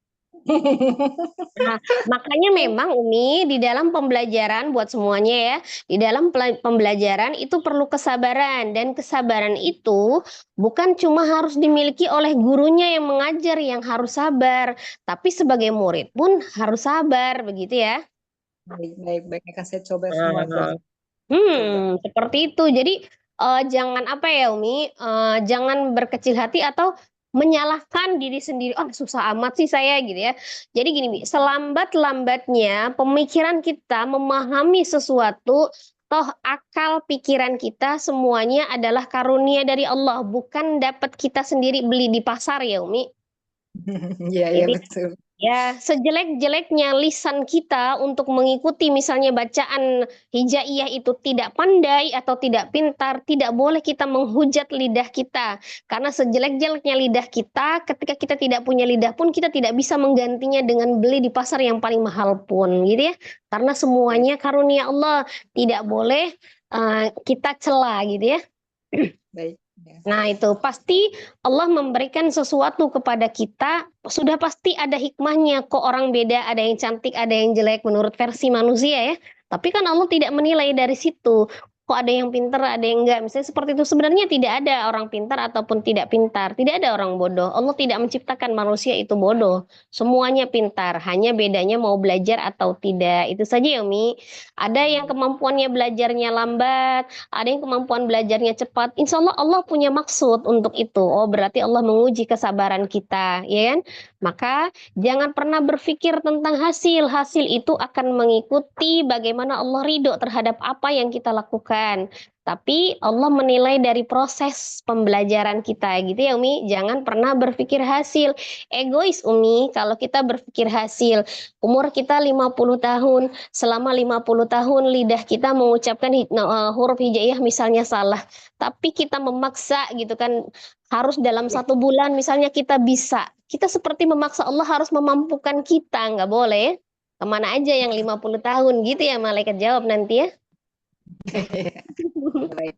Nah, makanya memang Umi di dalam pembelajaran buat semuanya ya, di dalam pembelajaran itu perlu kesabaran, dan kesabaran itu bukan cuma harus dimiliki oleh gurunya yang mengajar yang harus sabar, tapi sebagai murid pun harus sabar, begitu ya. baik akan saya coba semua Ustazah. Seperti itu. Jadi jangan apa ya Umi, jangan berkecil hati atau menyalahkan diri sendiri, oh susah amat sih saya gitu ya. Jadi gini, Mi, selambat-lambatnya pemikiran kita memahami sesuatu, toh akal pikiran kita semuanya adalah karunia dari Allah, bukan dapat kita sendiri beli di pasar ya Umi. Iya, iya Jadi betul. ya, sejelek-jeleknya lisan kita untuk mengikuti misalnya bacaan hijaiyah itu tidak pandai atau tidak pintar, tidak boleh kita menghujat lidah kita. Karena sejelek-jeleknya lidah kita, ketika kita tidak punya lidah pun kita tidak bisa menggantinya dengan beli di pasar yang paling mahal pun, gitu ya. Karena semuanya karunia Allah, tidak boleh kita cela, gitu ya. Baik. Ya. Nah, itu pasti Allah memberikan sesuatu kepada kita, sudah pasti ada hikmahnya. Kok orang beda, ada yang cantik, ada yang jelek menurut versi manusia ya. Tapi kan Allah tidak menilai dari situ. Kok ada yang pintar, ada yang enggak. Misalnya seperti itu. Sebenarnya tidak ada orang pintar ataupun tidak pintar. Tidak ada orang bodoh. Allah tidak menciptakan manusia itu bodoh. Semuanya pintar. Hanya bedanya mau belajar atau tidak. Itu saja ya, Mi. Ada yang kemampuannya belajarnya lambat, ada yang kemampuan belajarnya cepat. Insya Allah Allah punya maksud untuk itu. Oh, berarti Allah menguji kesabaran kita, ya kan? Maka jangan pernah berpikir tentang hasil. Hasil itu akan mengikuti bagaimana Allah ridho terhadap apa yang kita lakukan. Tapi Allah menilai dari proses pembelajaran kita, gitu ya Umi. Jangan pernah berpikir hasil. Egois Umi, kalau kita berpikir hasil. Umur kita 50 tahun, selama 50 tahun lidah kita mengucapkan huruf hijaiyah misalnya salah, tapi kita memaksa gitu kan, harus dalam 1 bulan misalnya kita bisa, kita seperti memaksa Allah harus memampukan kita, nggak boleh. Kemana aja yang 50 tahun gitu ya, malaikat jawab nanti ya. Baik.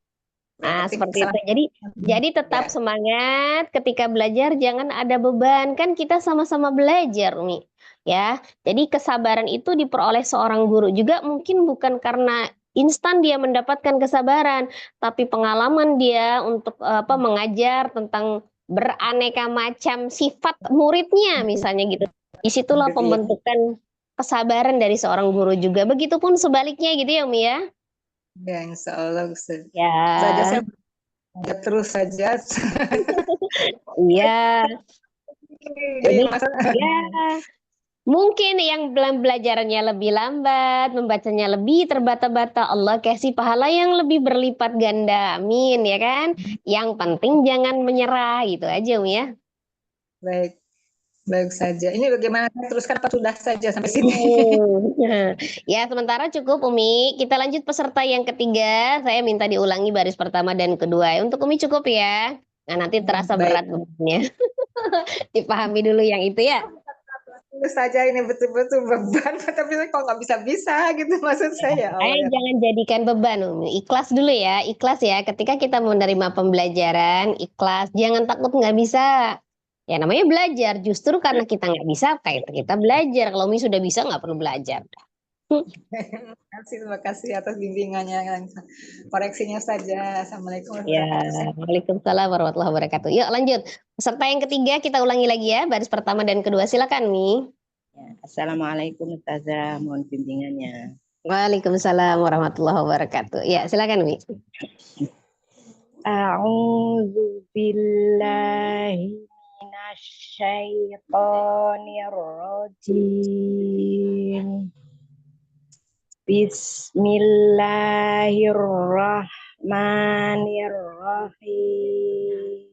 Nah, Berarti seperti salah- itu. Jadi tetap Ya. semangat ketika belajar, jangan ada beban. Kan kita sama-sama belajar, Umi. Ya. Jadi kesabaran itu diperoleh seorang guru juga mungkin bukan karena instan dia mendapatkan kesabaran, tapi pengalaman dia untuk mengajar tentang beraneka macam sifat muridnya misalnya gitu. Disitulah Iya. pembentukan kesabaran dari seorang guru juga. Begitupun sebaliknya gitu ya, Umi ya. Ya, insya Allah Ustaz. Ya. Saja saya belajar terus saja. Iya. Jadi Jadi masa ya mungkin yang belajarannya lebih lambat, membacanya lebih terbata-bata, Allah kasih pahala yang lebih berlipat ganda. Amin ya kan? Yang penting jangan menyerah gitu aja Umi ya. baik, baik saja. Ini bagaimana saya teruskan apa sudah saja sampai sini? Ya sementara cukup Umi. Kita lanjut peserta yang ketiga. Saya minta diulangi baris pertama dan kedua. Untuk Umi cukup ya. Nah nanti terasa Baik. berat bebannya. Dipahami dulu yang itu ya. Terus saja ini betul-betul beban, tapi saya kok nggak bisa-bisa gitu maksud saya. Allah ya. Jangan jadikan beban, Umi. Ikhlas dulu ya, ikhlas ya. Ketika kita menerima pembelajaran, ikhlas. Jangan takut nggak bisa. Ya namanya belajar. Justru karena kita nggak bisa, kayak kita belajar. Kalau Umi sudah bisa, nggak perlu belajar. Terima kasih atas bimbingannya, koreksinya saja. Assalamualaikum Ya, warahmatullahi wabarakatuh. Waalaikumsalam warahmatullahi wabarakatuh. Yuk lanjut. Peserta yang ketiga kita ulangi lagi ya, baris pertama dan kedua. Silakan, Mi. Ya, Assalamualaikum Ustazah, mohon bimbingannya. Waalaikumsalam warahmatullahi wabarakatuh. Ya, silakan, Mi. A'udzu billahi minasyaitonir rajim. Bismillahirrahmanirrahim.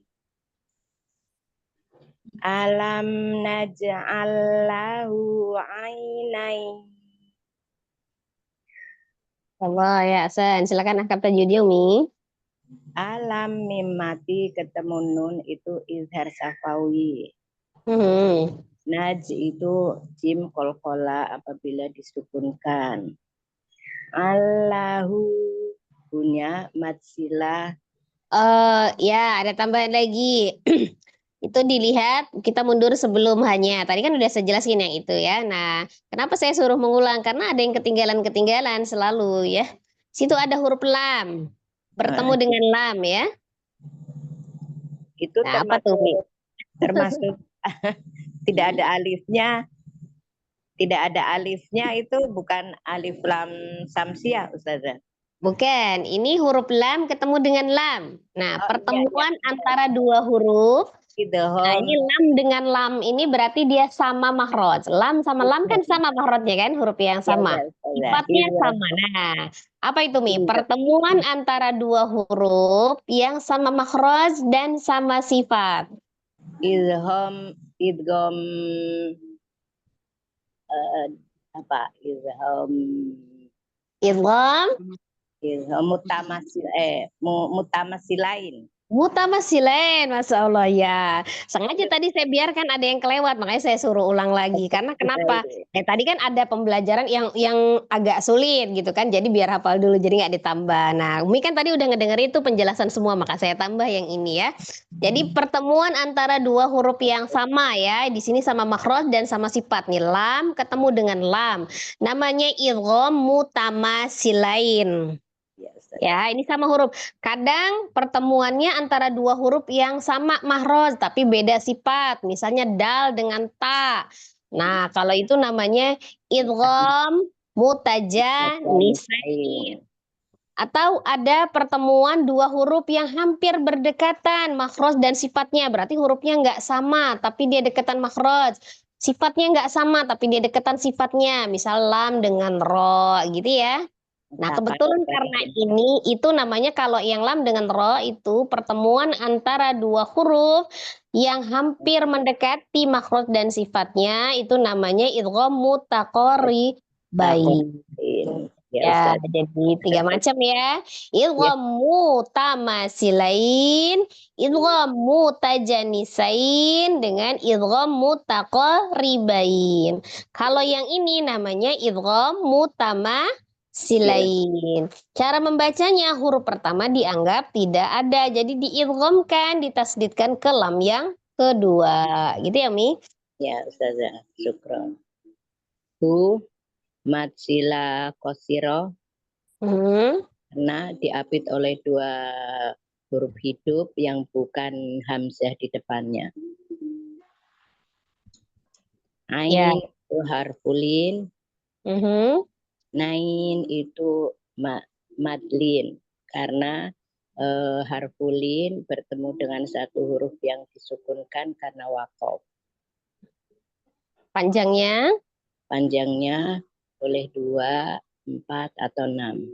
Alam naj'al lahu ainain. Allah ya, Hasan. Silakan angkat tajwidnya, Umi. Alam mimati ketemu nun itu izhar safawi. Naj itu jim kolkola apabila disukunkan. Allahu punya matsilah. Ya, ada tambahan lagi. Itu dilihat, kita mundur sebelum hanya. Tadi kan udah saya jelasin yang itu ya. Nah, kenapa saya suruh mengulang? Karena ada yang ketinggalan-ketinggalan selalu ya. Situ ada huruf lam. Bertemu dengan lam ya. Itu Nah, apa tuh, Mi? termasuk tidak ada alifnya. Tidak ada alifnya itu bukan alif lam samsiah, Ustazah. Bukan, ini huruf lam ketemu dengan lam. Nah, Oh, pertemuan antara dua huruf Nah, ini idgham lam dengan lam ini berarti dia sama makhraj. Lam sama lam kan sama makhrajnya kan, huruf yang sama. Sifatnya sama. Nah, apa itu Mi? Pertemuan antara dua huruf yang sama makhraj dan sama sifat. idgham apa idgham Idgham mutamasilain. Mutamasilain, Masya Allah ya. Sengaja tadi saya biarkan ada yang kelewat, makanya saya suruh ulang lagi. Karena kenapa? Tadi kan ada pembelajaran yang agak sulit gitu kan, jadi biar hafal dulu, jadi nggak ditambah. Nah, Umi kan tadi udah ngedenger itu penjelasan semua, maka saya tambah yang ini ya. Jadi pertemuan antara dua huruf yang sama ya, di sini sama makhraj dan sama sifat nih. Lam ketemu dengan lam, namanya idgham mutamasilain. Ya, Ustazah. Ya, ini sama huruf. Kadang pertemuannya antara dua huruf yang sama mahroj tapi beda sifat. Misalnya dal dengan ta. Nah, kalau itu namanya idgham mutajanisain. Atau ada pertemuan dua huruf yang hampir berdekatan makhroj dan sifatnya. Berarti hurufnya nggak sama, tapi dia dekatan makhroj. Sifatnya nggak sama, tapi dia dekatan sifatnya. Misal lam dengan ro, gitu ya. Nah, kebetulan karena ini, itu namanya kalau yang lam dengan ro itu pertemuan antara dua huruf yang hampir mendekati makhraj dan sifatnya, itu namanya idgham mutaqaribain. Ya, jadi tiga macam ya. Idgham mutamasilain, idgham mutajanisain, dengan idgham mutaqaribain. Kalau yang ini namanya idgham mutamasilain. Cara membacanya, huruf pertama dianggap tidak ada. Jadi diidghamkan, ditasdidkan ke lam yang kedua. Gitu ya, Mi? Ya, Ustazah. Syukron. Hu mad sila qasira karena diapit oleh dua huruf hidup yang bukan hamzah di depannya. Ain Ya. itu harfulin, nain itu madlin karena harfulin bertemu dengan satu huruf yang disukunkan karena waqaf. Panjangnya boleh 2, 4 atau 6.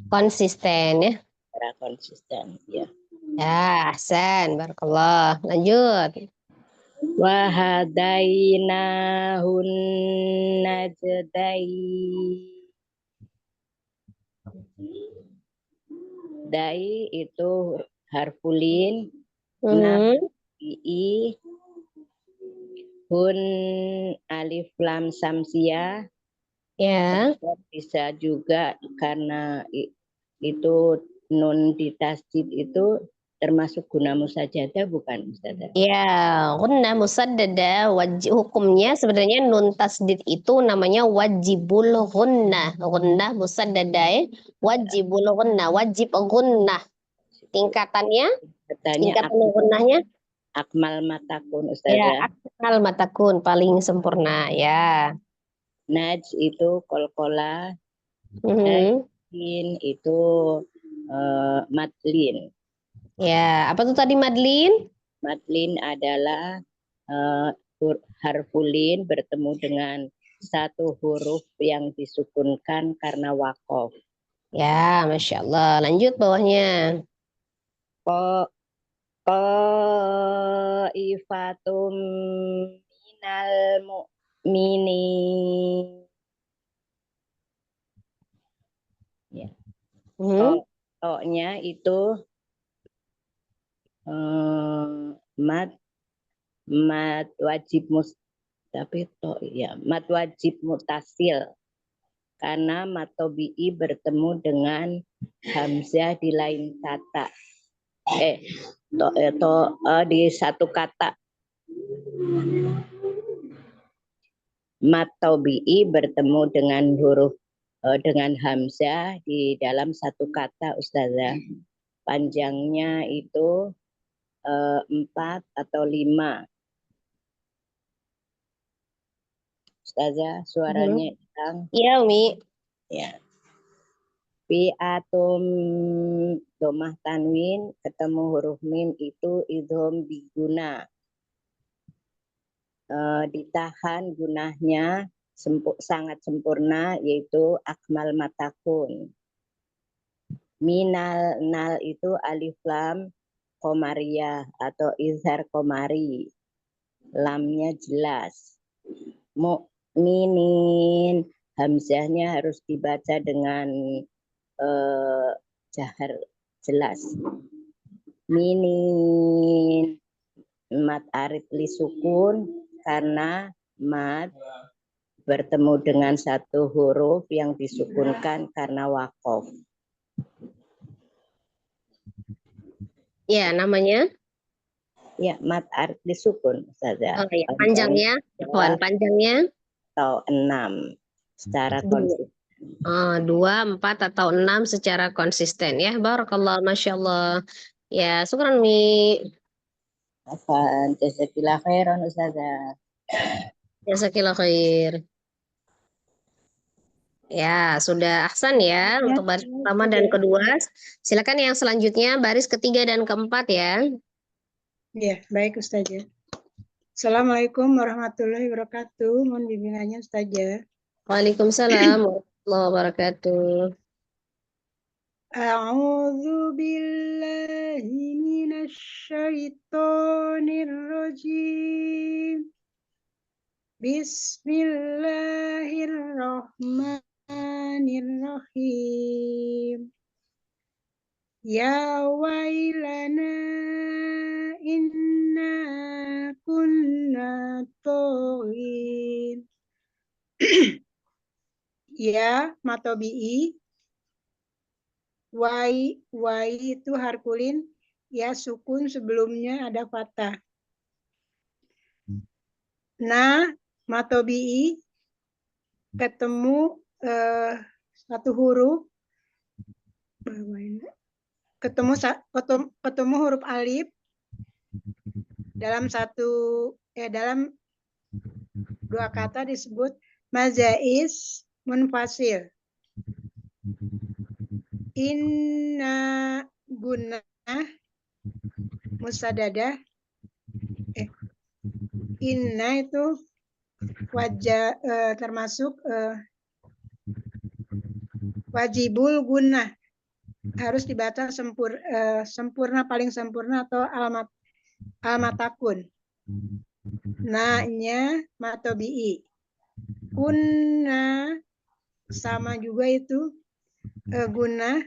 Konsisten ya. Secara konsisten ya. Ya, ahsan, barakallah. Lanjut. Wa hadainahun najdai. Dai itu harfulin, i, hun alif lam samsia. Ya. Bisa juga karena itu nun di tasdid itu termasuk guna musajadah bukan Ustazah? Ya, gunnah musaddada hukumnya sebenarnya nun tasdid itu namanya wajibul gunnah. Gunnah musaddada ya. Wajibul gunnah, wajib gunnah. Tingkatan gunnahnya akmal matakun ya, Ustazah. akmal matakun paling sempurna ya. Naj itu kolkola, Dajin itu madlin. Ya, apa tuh tadi madlin? Madlin adalah harfulin bertemu dengan satu huruf yang disukunkan karena waqaf. Ya, Masya Allah. Lanjut bawahnya. Qa'ifatum minal mu'minin. Ya. To-nya itu mat wajib mat wajib mutasil karena mat tobi'i bertemu dengan hamzah di lain kata. Di satu kata. Mat tobi'i bertemu dengan huruf dengan hamzah di dalam satu kata Ustazah. Panjangnya itu 4 atau 5. Ustazah, suaranya hilang. Iya, Umi. Ya. Fi'atum domah tanwin ketemu huruf mim itu idhom biguna. Ditahan gunahnya sangat sempurna yaitu akmal matakun. Minal nal itu alif lam komariah atau izhar komari. Lamnya jelas. Mu'minin hamzahnya harus dibaca dengan jahar jelas. Minin mat arid li sukun karena mat bertemu dengan satu huruf yang disukunkan karena wakof. Ya, namanya? Ya, mat arid li sukun saja. Oh ya, panjangnya. Ikhwan, panjangnya? Atau 6 secara konsisten. 2, 4 atau 6 secara konsisten ya. Barakallah, Masya Allah. Ya, syukran Mi. Afan, jazakillah khairan Ustazah. Jazakallah khair. Ya, sudah ahsan ya untuk baris pertama dan kedua. Silakan yang selanjutnya baris ketiga dan keempat ya. Ya, baik Ustazah. Assalamualaikum warahmatullahi wabarakatuh. Mohon bimbingannya Ustazah. Waalaikumsalam warahmatullahi wabarakatuh. A'udzu billahi minasy syaithanir rajim. Bismillahirrahmanirrahim. Ya wailana inna kunna toghin. Ya matobi'i. Wai itu harkulin. Ya sukun sebelumnya ada fathah. Nah matobi'i ketemu satu huruf. Ketemu huruf alif dalam dalam dua kata disebut mazais munfasil. Inna guna musadadah. Inna itu wajah termasuk wajibul guna, harus dibaca sempurna, paling sempurna atau almatakun. Na-nya matobi'i. Kunna sama juga itu guna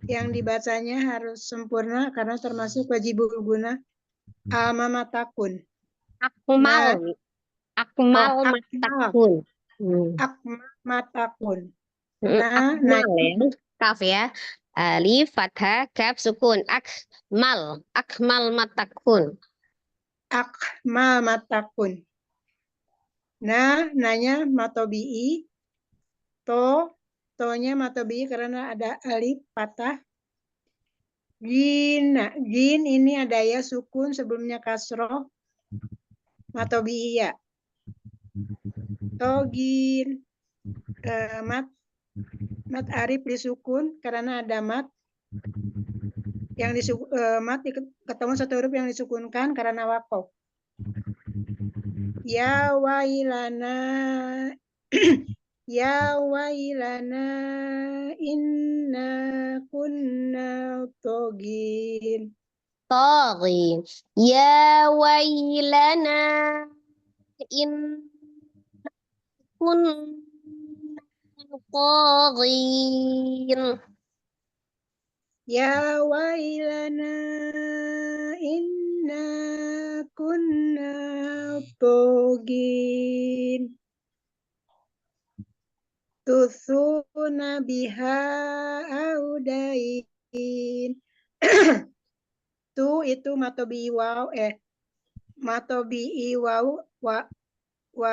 yang dibacanya harus sempurna karena termasuk wajibul guna. Almamatakun. Akmal. Akmal matakun. Akmal matakun. Akmal ya. Kaf ya. Alif, fathah, kaf, sukun. Akmal. Akmal matakun. Akmal matakun. Nah, nanya matobi'i. To-nya matobi'i karena ada alif fathah. Gin. Nah, gin ini ada ya sukun sebelumnya kasroh. Matobi'i ya. Togin. Mat arif disukun karena ada mat. Yang mat ketemu satu huruf yang disukunkan karena wakof. Ya wailana. Ya wailana inna kunna togin. Togin. Ya wailana in kunna togin. Ya wailana inna kunna togin. Tusuna biha audain. Tu itu matobi'i waw matobi'i waw wa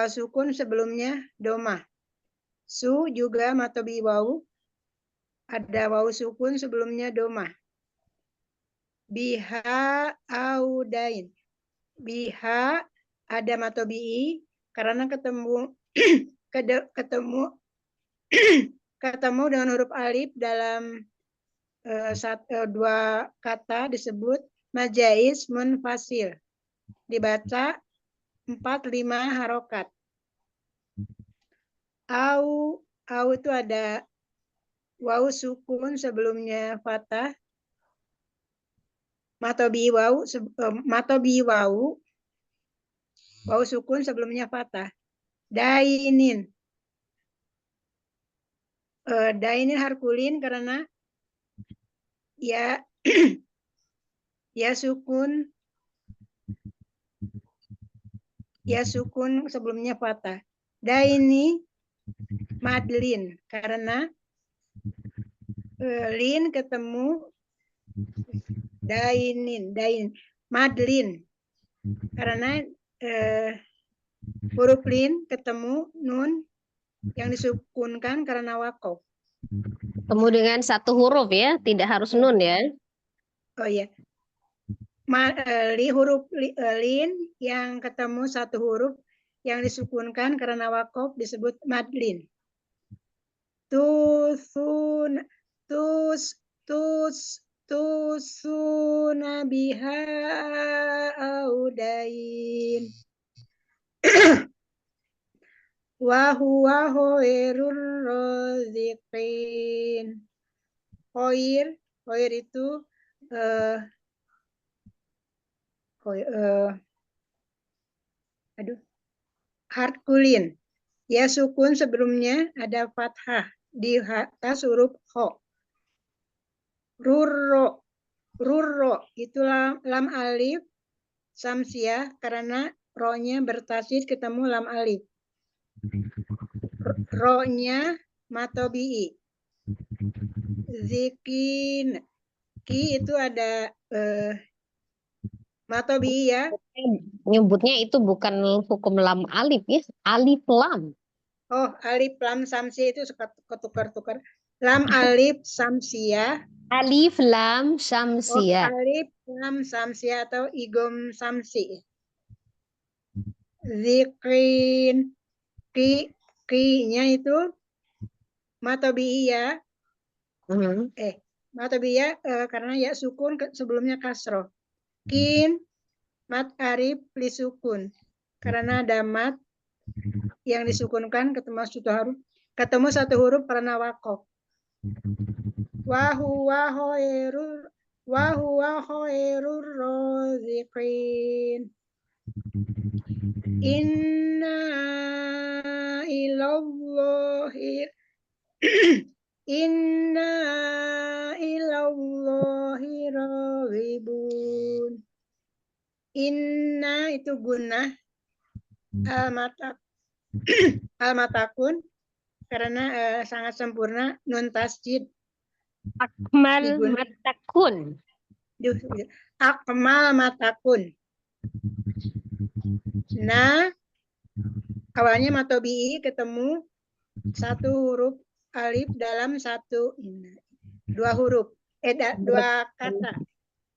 sukun sebelumnya domah. Su juga matobi'i waw ada waw sukun sebelumnya domah. Biha audain. Biha ada matobi'i karena ketemu ketemu dengan huruf alif dalam dua kata disebut majais munfasil. Dibaca 4-5 harokat. Au itu ada wawu sukun sebelumnya fathah. Matobi wawu sukun sebelumnya fathah. Dainin. Dainin harkulin karena ya ya sukun sebelumnya fathah. Daini madlin karena lin ketemu dain madlin karena huruf lin ketemu nun yang disukunkan karena wakof. Ketemu dengan satu huruf ya, tidak harus nun ya. Oh iya. Huruf lin yang ketemu satu huruf yang disukunkan karena wakof disebut madlin. Tusuna biha audain. Wa huwa khairur raziqin. Khair itu harkulin. Ya sukun sebelumnya ada fathah di atas huruf kho. Rurro itu lam alif samsiah karena ro-nya bertasydid ketemu lam alif. Ro-nya matobi'i. Zikin. Ki itu ada matobi'i ya. Nyebutnya itu bukan hukum lam alif ya, alif lam. Oh, alif lam samsiah itu suka ketukar-tukar. Lam alif samsiah. Alif lam Oh, syamsiyah. alif lam samsiah atau igom samsi. Zikrin. Ki-nya itu matobi'iyah. Matobi'iyah karena ya sukun sebelumnya kasroh. Kin mat arif li sukun. Karena ada mat yang disukunkan ketemu satu huruf karena wakof. Wa huwa khairur raziqin. Inna ilallahi raghibun. Inna itu gunnah al-matakun karena sangat sempurna nun tasjid. Akmal matakun. Akmal matakun. Nah, awalnya matobi'i ketemu satu huruf alif dalam dua huruf. Dua kata.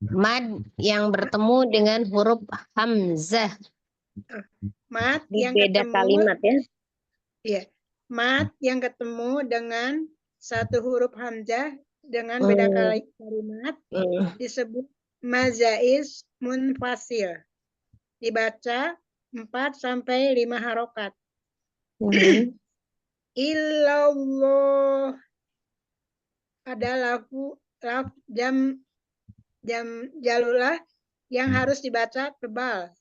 Mad yang bertemu dengan huruf hamzah. Mat Di yang beda ketemu kalimat ya. Iya. Mat yang ketemu dengan satu huruf hamzah dengan beda kalimat disebut mazais munfasil. Dibaca 4-5 harokat. Illallah ada jam jalulah yang harus dibaca tebal.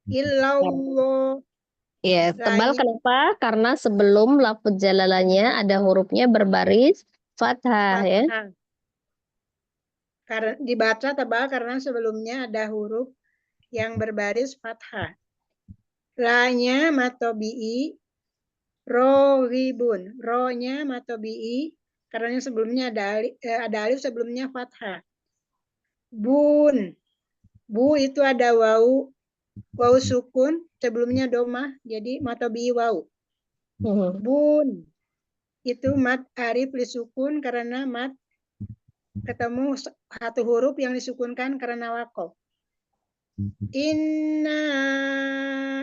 Illallah. Ya, tebal kenapa? Karena sebelum lafaz jalalanya ada hurufnya berbaris fathah ya. Karena dibaca tebal karena sebelumnya ada huruf yang berbaris fathah. La-nya matobi'i, rohibun. Ro-nya matobi'i karena sebelumnya ada alif sebelumnya fathah. Bun. Bu itu ada wawu sukun sebelumnya domah jadi matobi'i wawu. Bun itu mat arif lisukun karena mat ketemu satu huruf yang disukunkan karena wakof. Inna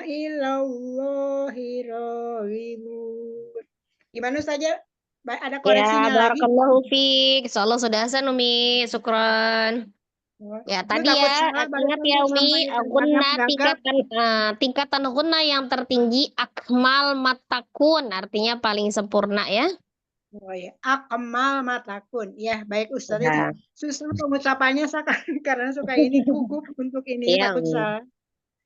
ilallahi raghibun. Gimana saja Baik, ada Ya, koreksinya lagi. barakallahu fiik. Insyaallah sudah hasan Umi. Syukron. Oh, Ya, lu tadi takut ya, salah ingat barusan ya tuh Umi, sampai gunna gagap-gagap. tingkatan gunna yang tertinggi akmal matakun, artinya paling sempurna ya. Oh ya, akmal matakun. Ya, baik Ustaz. Itu Ya, susah pengucapannya karena suka ini gugup untuk ininya iya takut Umi. salah.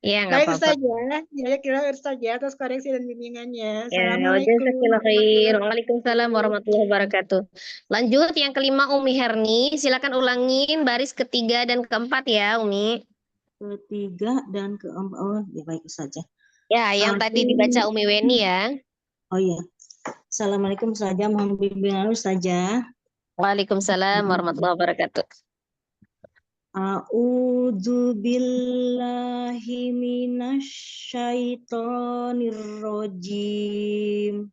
Iya, nggak Baik apa-apa. Ustaz ya. Ya, kira Ustaz ya atas koreksi dan bimbingannya. Ya, Assalamualaikum jazakallahu khair. warahmatullahi Waalaikumsalam wabarakatuh. warahmatullahi wabarakatuh. Lanjut yang kelima Umi Herni, silakan ulangin baris ketiga dan keempat ya Umi. Ketiga dan keempat. Oh, ya baik saja. Ya, yang tadi dibaca Umi Weni ya. Oh iya. Assalamualaikum saja, mohon bimbingan saja. Waalaikumsalam warahmatullahi wabarakatuh. A'udzu billahi minasyaitonir rajim.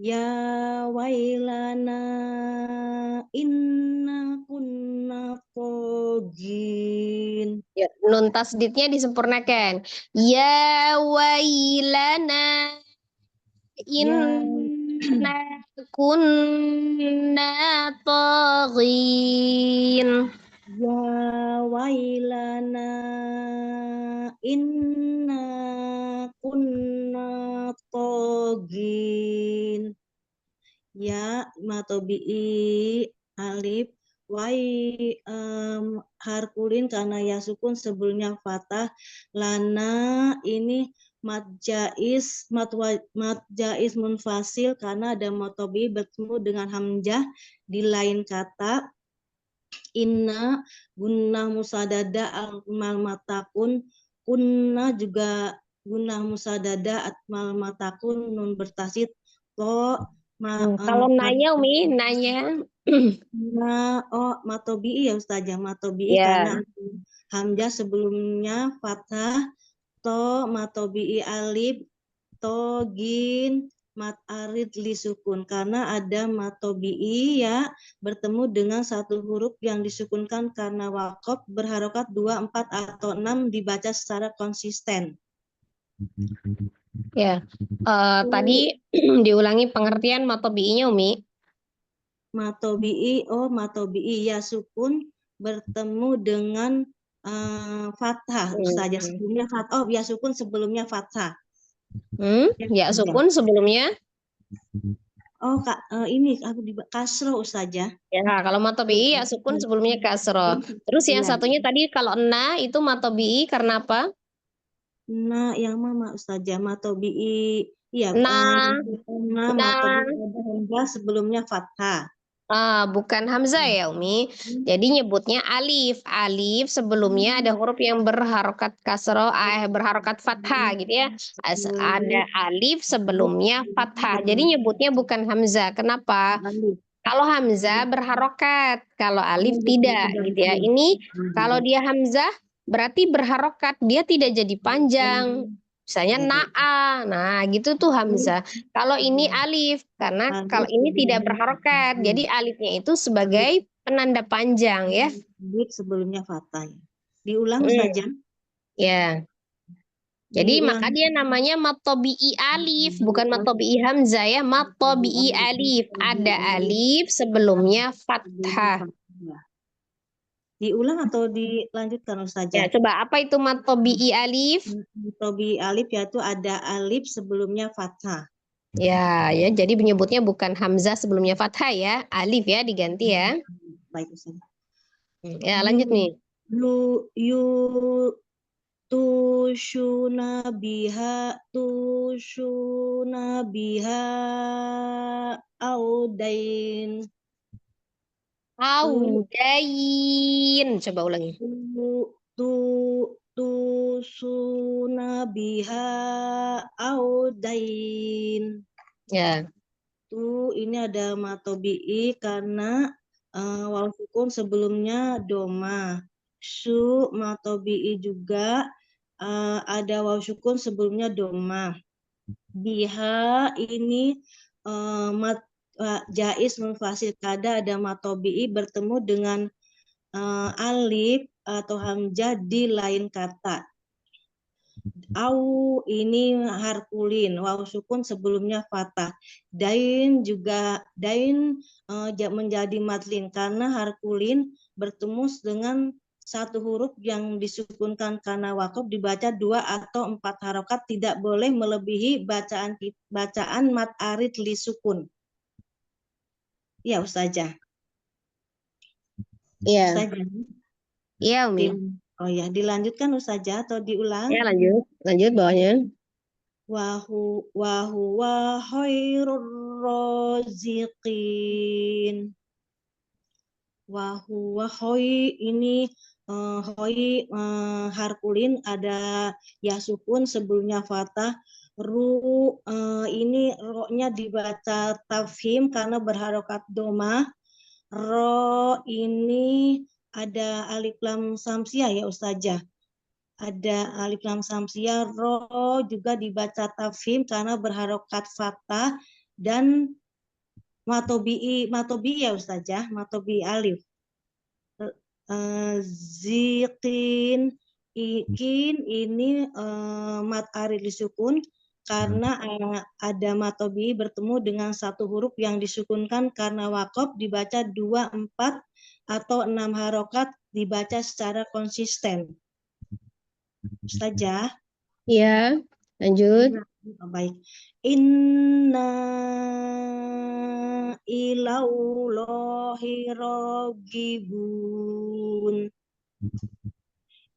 Ya wailana inna kunna togin. Ya, nun tasdidnya disempurnakan. Ya wailana inna kunna taghin. Ya wailana inna kunna togin. Ya matobi'i alif wai harkulin karena ya sukun sebelumnya fathah. Lana ini mat jais munfasil karena ada matobi bertemu dengan hamzah di lain kata. Inna gunnah musadada al matakun, kunna juga gunnah musadada atmal matakun, nun bertasid to Kalau nanya Umi, nanya. matobi'i ya Ustazah, matobi'i Ya. karena hamzah sebelumnya fathah, to matobi'i alif, to gin mat arid li sukun karena ada matobi'i ya bertemu dengan satu huruf yang disukunkan karena waqaf berharokat 2, 4 atau 6 dibaca secara konsisten. Ya. Tadi diulangi pengertian matobi'inya Umi. Matobi'i ya sukun bertemu dengan fathah Ustazah sebelumnya fathah. Ya sukun sebelumnya fathah. Ya sukun sebelumnya. Ini aku di kasro Ustazah. Ya, kalau matobi'i ya sukun sebelumnya kasroh. Terus yang satunya tadi kalau na itu matobi'i karena apa? Nah, yang mama Ustazah matobi'i ya matobi'i ada hamzah sebelumnya fathah. Bukan hamzah ya Umi. Jadi nyebutnya alif. Alif sebelumnya ada huruf yang berharokat kasroh, berharokat fathah gitu ya. Ada alif sebelumnya fathah. Jadi nyebutnya bukan hamzah. Kenapa? Kalau hamzah berharokat, kalau alif tidak gitu ya. Ini kalau dia hamzah berarti berharokat, dia tidak jadi panjang. Misalnya na'a, nah gitu tuh hamzah. Kalau ini alif, karena kalau ini tidak berharokat, jadi alifnya itu sebagai penanda panjang ya. Alif sebelumnya fathah. Diulang saja. Ya. Jadi maka dia namanya matobi'i alif, bukan matobi'i hamzah ya, matobi'i alif. Ada alif sebelumnya fathah. Diulang atau dilanjutkan Ustazah? Ya, coba apa itu matobi'i alif? Matobi'i alif yaitu ada alif sebelumnya fathah. Ya, jadi menyebutnya bukan hamzah sebelumnya fathah ya, alif ya diganti ya. Baik Ustazah. Ya, lanjut nih. Tushuna biha audain. Coba ulangi. Tusuna biha audain. Ya. Ini ada matobi'i karena waw sukun sebelumnya doma. Matobi'i juga ada waw sukun sebelumnya doma. Biha ini jais munfasil kada ada matobi'i bertemu dengan alif atau hamzah di lain kata. Au ini harkulin, waw sukun sebelumnya fathah. Dain juga menjadi madlin karena harkulin bertemu dengan satu huruf yang disukunkan karena wakaf dibaca 2 atau 4 harokat, tidak boleh melebihi bacaan mad arid li sukun. Ya Ustazah. Iya. Ustazah. Iya, Umi. Oh ya, dilanjutkan Ustazah atau diulang? Ya, lanjut. Lanjut bawahnya. Wahuwa khairur raziqin. Wahuwa khoi ini harkulin ada ya sukun sebelumnya fathah. Ini ro-nya dibaca tafhim karena berharokat domah. Ro ini ada alif lam samsiah ya Ustazah. Ada alif lam samsiah, ro juga dibaca tafhim karena berharokat fathah, dan matobi'i ya Ustazah, matobi'i alif. Zikin, ikin ini mat arid disukun karena ada matobi'i bertemu dengan satu huruf yang disukunkan karena wakaf dibaca 2, 4 atau 6 harokat, dibaca secara konsisten. Ustazah. Iya, lanjut. Baik. Inna ilaullahi ragibun.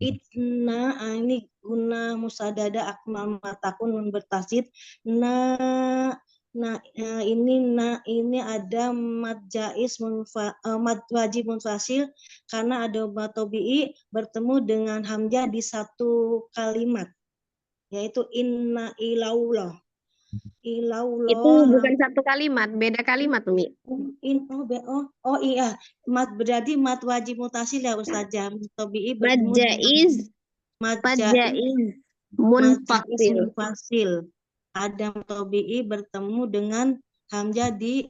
Itna ini guna musadada akmal matakun nun bertasid. Ini ada mad jaiz mad wajib munfasil karena ada matobi'i bertemu dengan hamzah di satu kalimat, yaitu inna ilaullah. Itu bukan satu kalimat, beda kalimat, Umi. Iya, berarti mat wajib mutasil ya Ustazah. Matobi'i Mad bertemu jaiz, mad jaiz munfasil. Ada matobi'i bertemu dengan hamzah di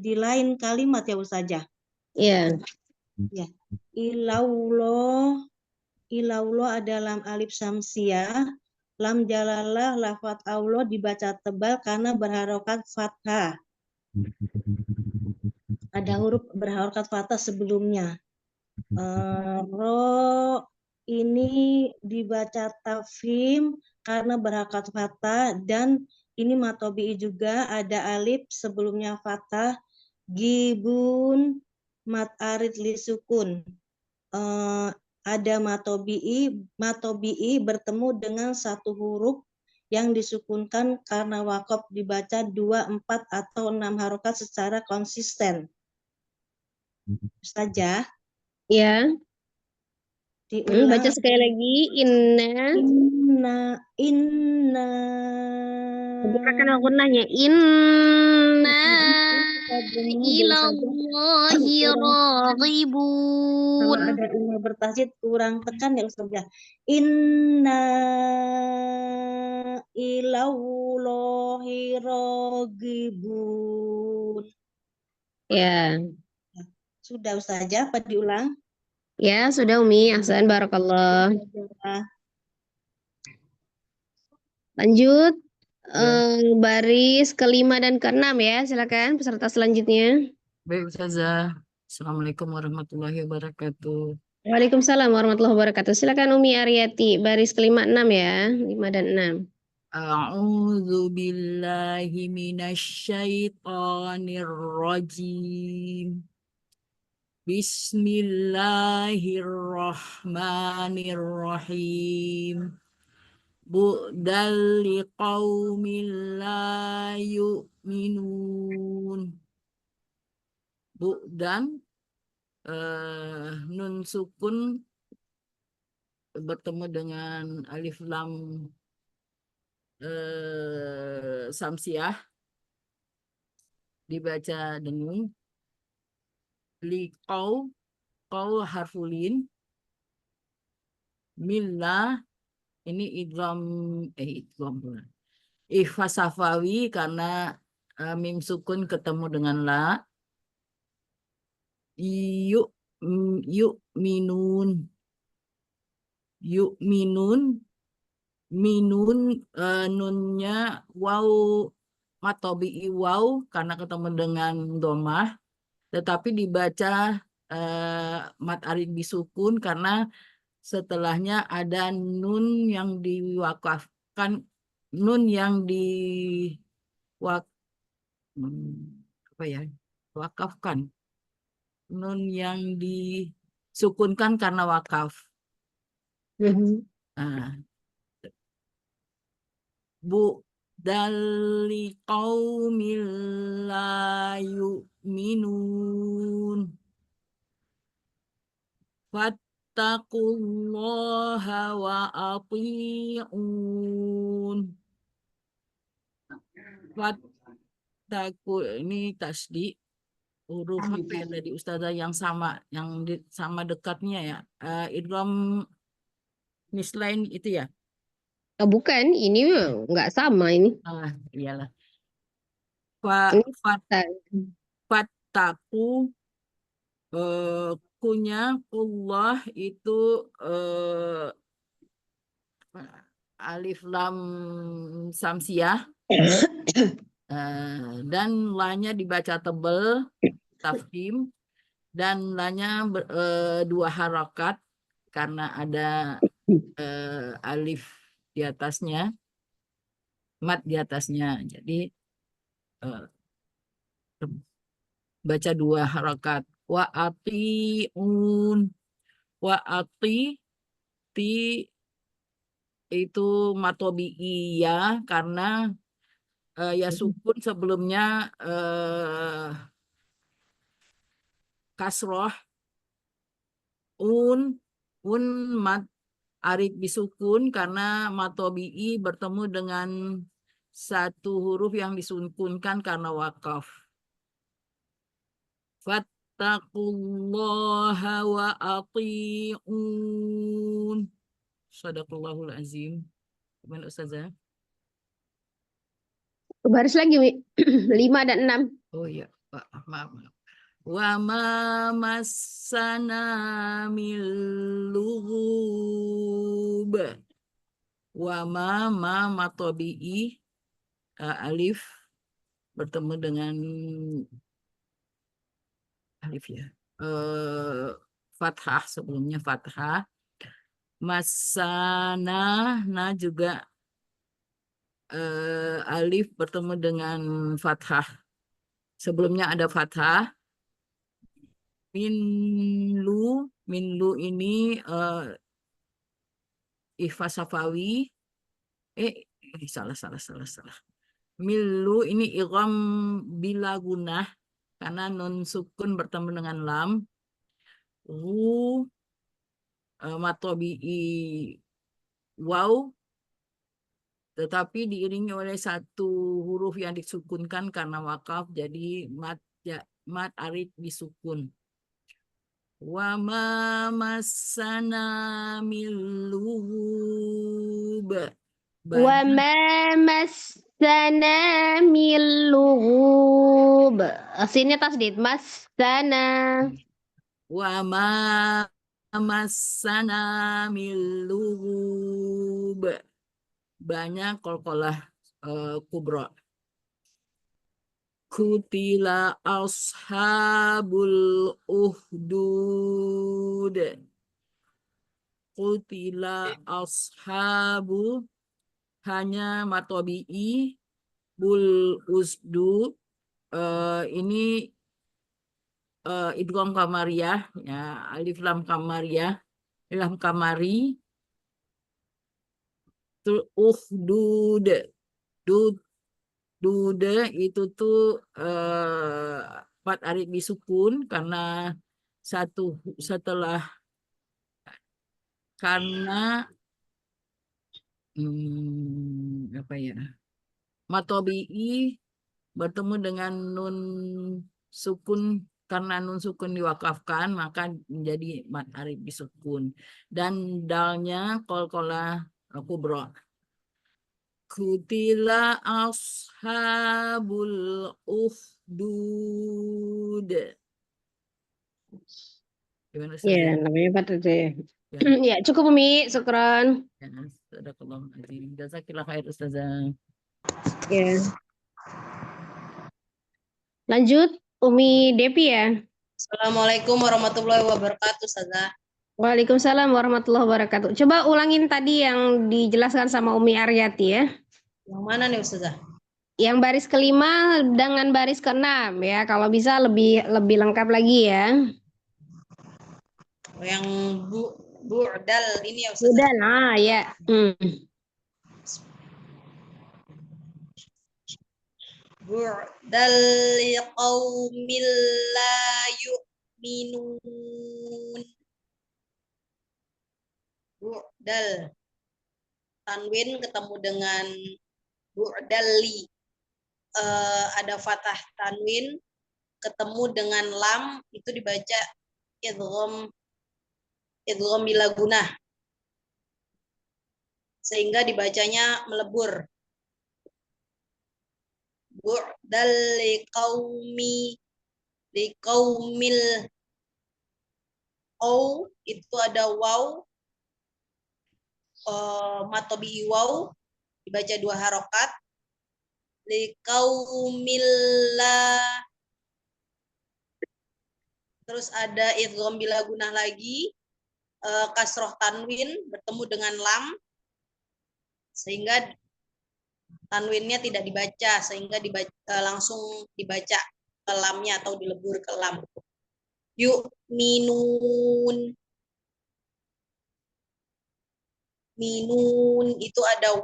lain kalimat ya Ustazah. Iya. Ya. Ilaulah adalah alif samsiah. Lam jalalah lafat Allah dibaca tebal karena berharokat fathah. Ada huruf berharokat fathah sebelumnya. Ro ini dibaca tafhim karena berharokat fathah, dan ini matobi'i juga ada alif sebelumnya fathah. Gibun mat arid li sukun. Ada matobi'i bertemu dengan satu huruf yang disukunkan karena wakaf dibaca 2, 4 atau 6 harokat secara konsisten. Ustazah. Ya. Baca sekali lagi. Inna. Gerakan aku nanya. Inna ilallahi raghibun. Kalau ada ini bertasid kurang tekan ya Ustazah. Inna ilallahi raghibun. Ya. Sudah Ustazah, apa diulang? Ya, sudah Umi. Ahsan, barakallah. Lanjut. Baris kelima dan keenam ya. Silakan peserta selanjutnya. Baik Ustazah. Assalamualaikum warahmatullahi wabarakatuh. Waalaikumsalam warahmatullahi wabarakatuh. Silakan Umi Aryati, baris kelima 6 ya, 5 dan 6. A'udzu billahi minasyaitonir rajim. Bismillahirrahmanirrahim. Bu'dal liqaumin la yu'minun. Bu'dan nun sukun bertemu dengan alif lam samsiah dibaca dengung. Liqau harfulin. Milla ini idgham ikhfa safawi karena mim sukun ketemu dengan la. Yu'minun minun, nunnya waw matobi'i waw karena ketemu dengan domah, tetapi dibaca mat arid bisukun karena setelahnya ada nun yang diwakafkan, nun yang apa ya, wakafkan, nun yang disukunkan karena wakaf. Nah, bu dari qaumil la yu'minun fattaqullaha wa ati'un. Fattaku ini tasdi huruf itu yang dari ustazah yang sama, sama dekatnya ya. Idgham mislain itu ya. Oh, bukan, ini nggak sama ini. Iyalah. Ini Fattaku kunya Allah itu alif lam samsiah dan lanya dibaca tebel tafkhim dan lanya dua harakat karena ada alif di atasnya, mat di atasnya, jadi baca dua harakat. Wa ati'un, wa ati ti itu matobi'i ya karena ya sukun sebelumnya kasroh, un mat arid bisukun karena matobi'i bertemu dengan satu huruf yang disukunkan karena wakaf. Fattaqullaha wa ati'un. Shadaqallahul azim. Gimana Ustazah? baris lagi, Mi. 5 dan 6. Oh iya, maaf. Wa ma massana min lughub. Wa ma matobi'i alif bertemu dengan alif ya. Fathah sebelumnya fathah. Masana juga alif bertemu dengan fathah. Sebelumnya ada fathah. Minlu ini ikhfa safawi. Salah. Milu ini idgham bila gunah karena nun sukun bertemu dengan lam. Matobi'i waw tetapi diiringi oleh satu huruf yang disukunkan karena wakaf, jadi mat arid disukun. Wa ma massana min lughub. Wa ma massana min lughub. Sini tasdid massana. Wa ma massana min lughub. Banyak qalqalah kubra. Kutila ashabul uhdud. Kutila ashabu hanya matobi'i bul usdu ini idgham kamariyah ya, alif lam kamariyah, lam kamari, uhdud dude itu tuh mat arid bisukun karena setelah karena apa ya, matobi'i bertemu dengan nun sukun karena nun sukun diwakafkan maka menjadi mat arid bisukun dan dalnya qalqalah kubra. Kutila ashabul uhdud. Gimana Ya, namanya Pak Tete. Ya, cukup Umi, syukron. Sadaqallahul azim. Jazakillah khair Ustazah. Ya. Lanjut, Umi Depi ya. Assalamualaikum warahmatullahi wabarakatuh, Ustazah. Waalaikumsalam warahmatullahi wabarakatuh. Coba ulangin tadi yang dijelaskan sama Umi Aryati ya. Yang mana nih, Ustazah? Yang baris kelima dengan baris keenam ya. Kalau bisa lebih lengkap lagi ya. Yang bu'dal ini ya, Ustazah. Udah, nah ya. Bu'dal liqaumil la yu'minun. Bu'dal. Tanwin ketemu dengan bu'dali. Ada fathah tanwin ketemu dengan lam itu dibaca idgham bila gunah sehingga dibacanya melebur. Bu'dal liqaumil au itu ada waw matobi waw dibaca 2 harokat. Liqaumillah. Terus ada idgham bila gunah lagi, kasroh tanwin bertemu dengan lam, sehingga tanwinnya tidak dibaca, sehingga langsung dibaca ke lamnya atau dilebur ke lam. Yu'minun. Minun itu ada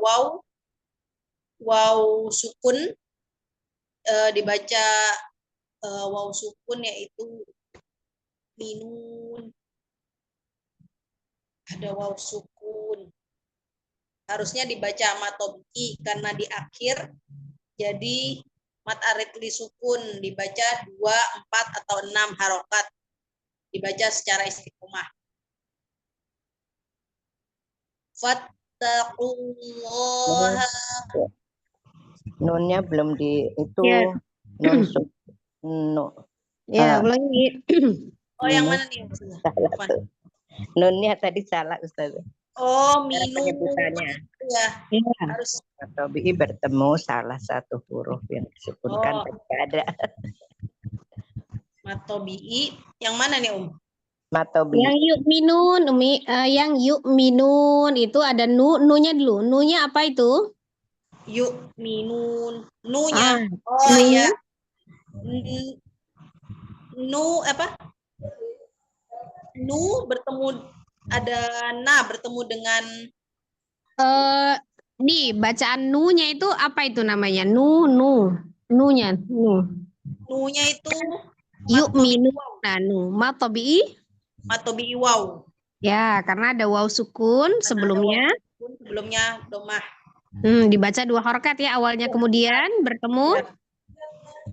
waw sukun, dibaca waw sukun yaitu minun. Ada waw sukun. Harusnya dibaca matobi karena di akhir jadi mat arid li sukun dibaca 2, 4 atau 6 harokat. Dibaca secara istiqomah. Fattaqullaha. Nunnya belum di itu Ya. nun no. Ya, ulangi. Oh, yang mana nih? Salah tuh. Nunnya tadi salah Ustaz. Oh, Cara minum. penyebutannya. Ya, Ya. harus. Atau bi bertemu salah satu huruf yang disukunkan tidak ada. Matobi'i. Yang mana nih, Matobi. Yang yuk minun, Umi, yang yuk minun itu ada nunya dulu. Nunya apa itu? Yuk minun. Nunya. Oh nu. iya. Nu apa? Nu bertemu ada bertemu dengan Di bacaan nunya itu apa itu namanya? Nunya, nu. Nunya itu Yuk minun, nu. Matobi. Matobi waw. Ya, karena ada waw sukun sebelumnya. Sebelumnya domah. Dibaca 2 harakat ya awalnya, kemudian bertemu. Ya.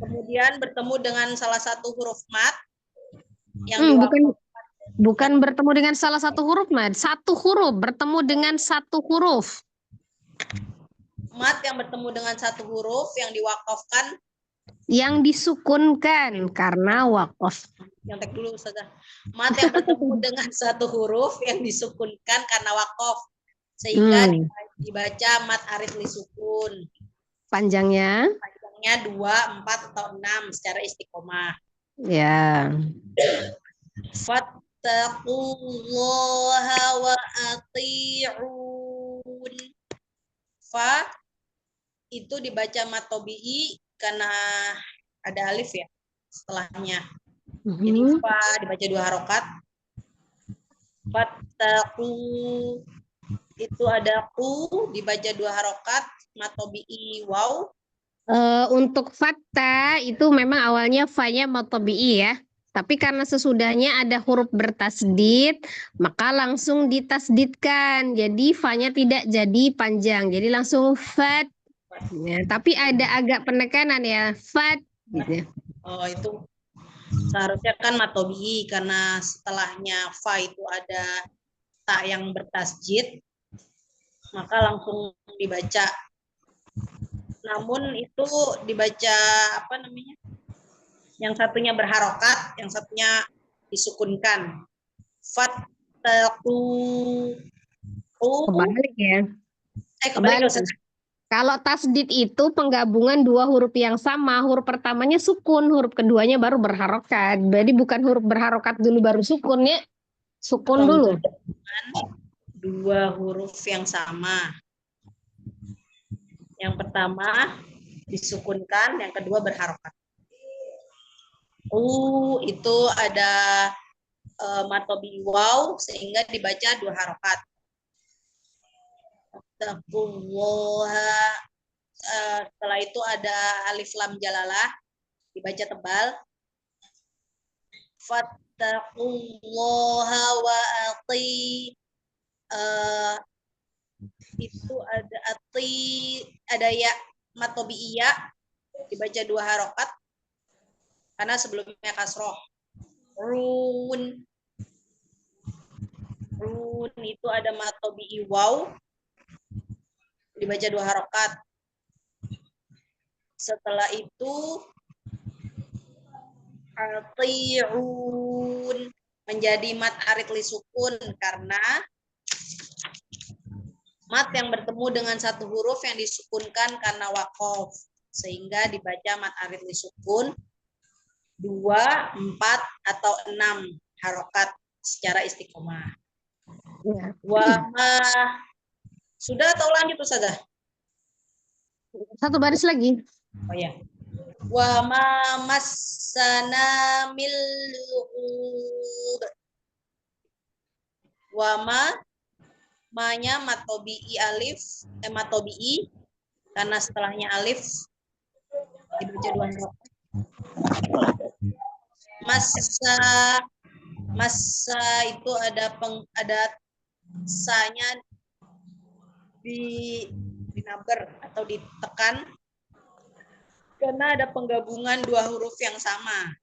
Kemudian bertemu dengan salah satu huruf mat yang bukan bertemu dengan salah satu huruf mat, satu huruf bertemu dengan satu huruf. Mat yang bertemu dengan satu huruf yang diwakafkan. Yang disukunkan karena wakaf. Yang tek dulu Ustazah. Mat yang bertemu dengan satu huruf yang disukunkan karena wakaf. Sehingga dibaca mat arid li sukun. Panjangnya 2, 4 atau 6 secara istiqomah. Ya. Fattaqullaha wa ati'un. Fa itu dibaca matobi'i karena ada alif ya setelahnya. Jadi fa dibaca 2 harokat. Fattaqu itu ada ku dibaca 2 harokat. Matobi'i waw. Untuk fatta itu memang awalnya fa-nya matobi'i ya. Tapi karena sesudahnya ada huruf bertasdid, maka langsung ditasdidkan. Jadi fa-nya tidak jadi panjang. Jadi langsung fat. Ya, tapi ada agak penekanan ya, fat. Gitu. Oh, itu seharusnya kan matobi'i karena setelahnya fa itu ada ta yang bertasjid, maka langsung dibaca. Namun itu dibaca apa namanya? Yang satunya berharokat, yang satunya disukunkan. Fattaqu. Kebalik ya. Kembali ke Kembali. Ustazah. Kalau tasdid itu penggabungan dua huruf yang sama, huruf pertamanya sukun, huruf keduanya baru berharokat. Jadi bukan huruf berharokat dulu baru sukun ya, sukun dulu. Dua huruf yang sama. Yang pertama disukunkan, yang kedua berharokat. Itu ada matobi waw sehingga dibaca dua harokat. Setelah itu ada alif lam jalalah dibaca tebal. Fattaqullaha wa itu ada ya matobi iya dibaca dua harokat karena sebelumnya kasroh. Run itu ada matobi waw dibaca dua harokat. Setelah itu ati'un menjadi mat arid li sukun karena mat yang bertemu dengan satu huruf yang disukunkan karena waqaf sehingga dibaca mat arid li sukun 2, 4 atau 6 harokat secara istiqomah. Ya. Sudah atau lanjut Ustazah? Satu baris lagi. Oh ya. Wa ma massana min lughub. Wa ma-nya matobi'i alif, matobi'i karena setelahnya alif dibaca dua harokat. Massa itu ada sanya di naber atau ditekan karena ada penggabungan dua huruf yang sama.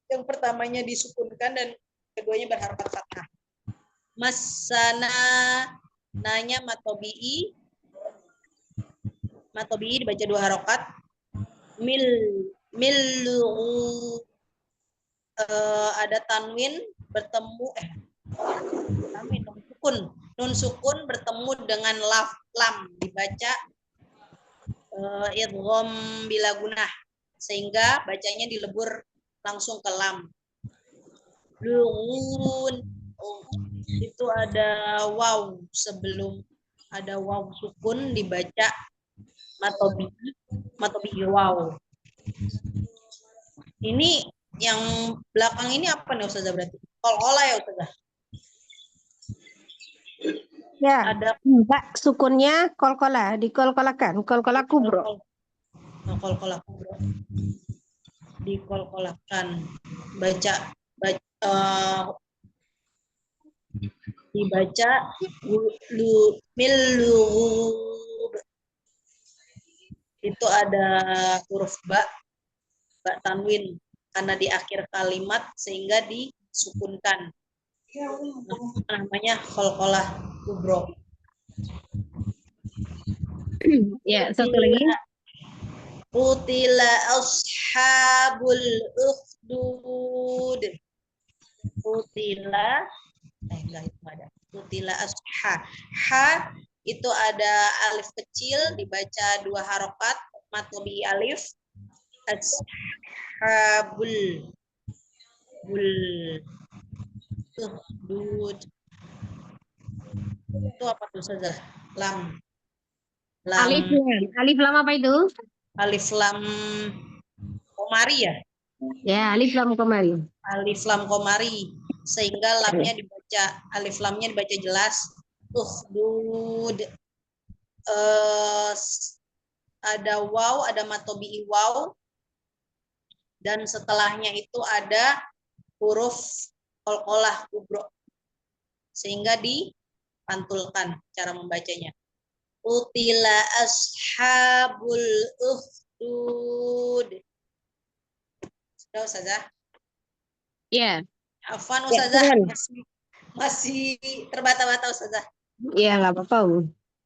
Yang pertamanya disukunkan dan keduanya berharokat fathah. Masana nanya matobi'i dibaca dua harokat. Ada tanwin bertemu nun sukun bertemu dengan lam dibaca idgham bila gunah sehingga bacanya dilebur langsung ke lam. Lughun itu ada waw sebelum ada waw sukun dibaca matobi waw. Ini yang belakang ini apa nih Ustazah berarti? Kol-kola ya Ustazah? Ya, ada Mbak, sukunnya kol-kola, dikol-kolakan, kol-kola kubro. Kol-kola kubro. Dikol-kolakan. Dibaca millughub. Itu ada huruf ba tanwin karena di akhir kalimat sehingga disukunkan. Namanya kol-kolah kubro. Ya, satu lagi. Qutila ashabul ukhdud. Qutila enggak itu ada. Qutila ha itu ada alif kecil dibaca dua harokat matobi alif. Ashabul ukhdud. Itu apa tuh saja? Lam. Alif lam apa itu? Alif lam komari ya? Ya, alif lam komari. Alif lam komari sehingga lamnya dibaca alif lamnya dibaca jelas. Ukhdud. Ada waw, ada matobi waw dan setelahnya itu ada huruf qalqalah kubro sehingga dipantulkan cara membacanya. Utila ashabul ukhdud. Sudah Ustazah? Iya. Afwan Ustazah, masih terbata-bata Ustazah. Iya, nggak apa-apa.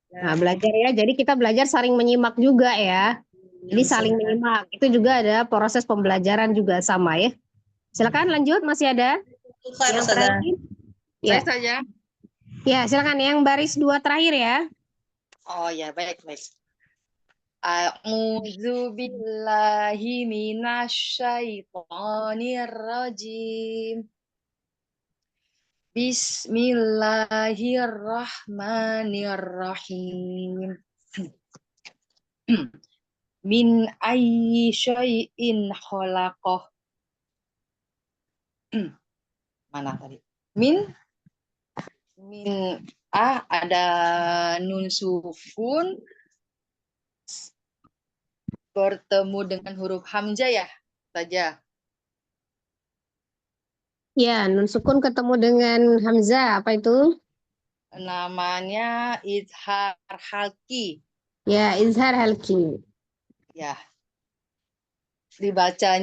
Nah, belajar ya. Jadi kita belajar saling menyimak juga ya. Jadi saling menyimak. Itu juga ada proses pembelajaran juga sama ya. Silakan lanjut, masih ada? Yang terakhir. Ya. Saya saja. Ya, silakan yang baris 2 terakhir ya. Oh ya, baik, baik. A'udzu billahi minasyaitonir rajim. Bismillahirrahmanirrahim. Min ayyi syai'in khalaqah. Mana tadi? Min ada nun sukun bertemu dengan huruf hamzah ya saja. Ya, nun sukun ketemu dengan hamzah. Apa itu? Namanya izhar halki. Ya, izhar halki. Ya. Dibaca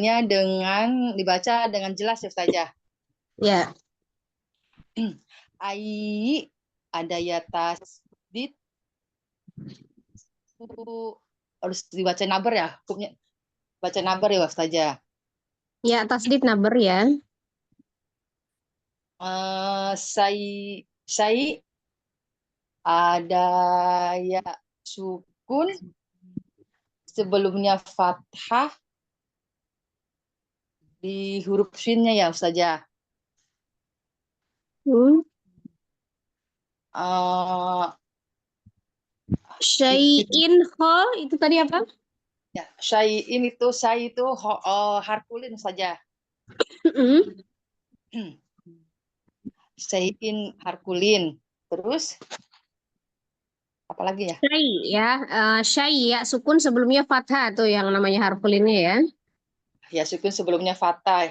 dengan jelas ya saja. Ya. Ai ada ya tasdid. Harus dibaca nabar ya, hukumnya baca nabar ya saja. Ya, tasdid nabar ya. Sai ada ya sukun sebelumnya fathah di huruf shinnya ya saja. Syai'in ho itu tadi apa? Ya, syai itu harkulin saja. Syai'in harkulin. Terus apa lagi ya? Syai ya, syai ya sukun sebelumnya fathah tuh yang namanya harfulinnya ya. Ya sukun sebelumnya fathah.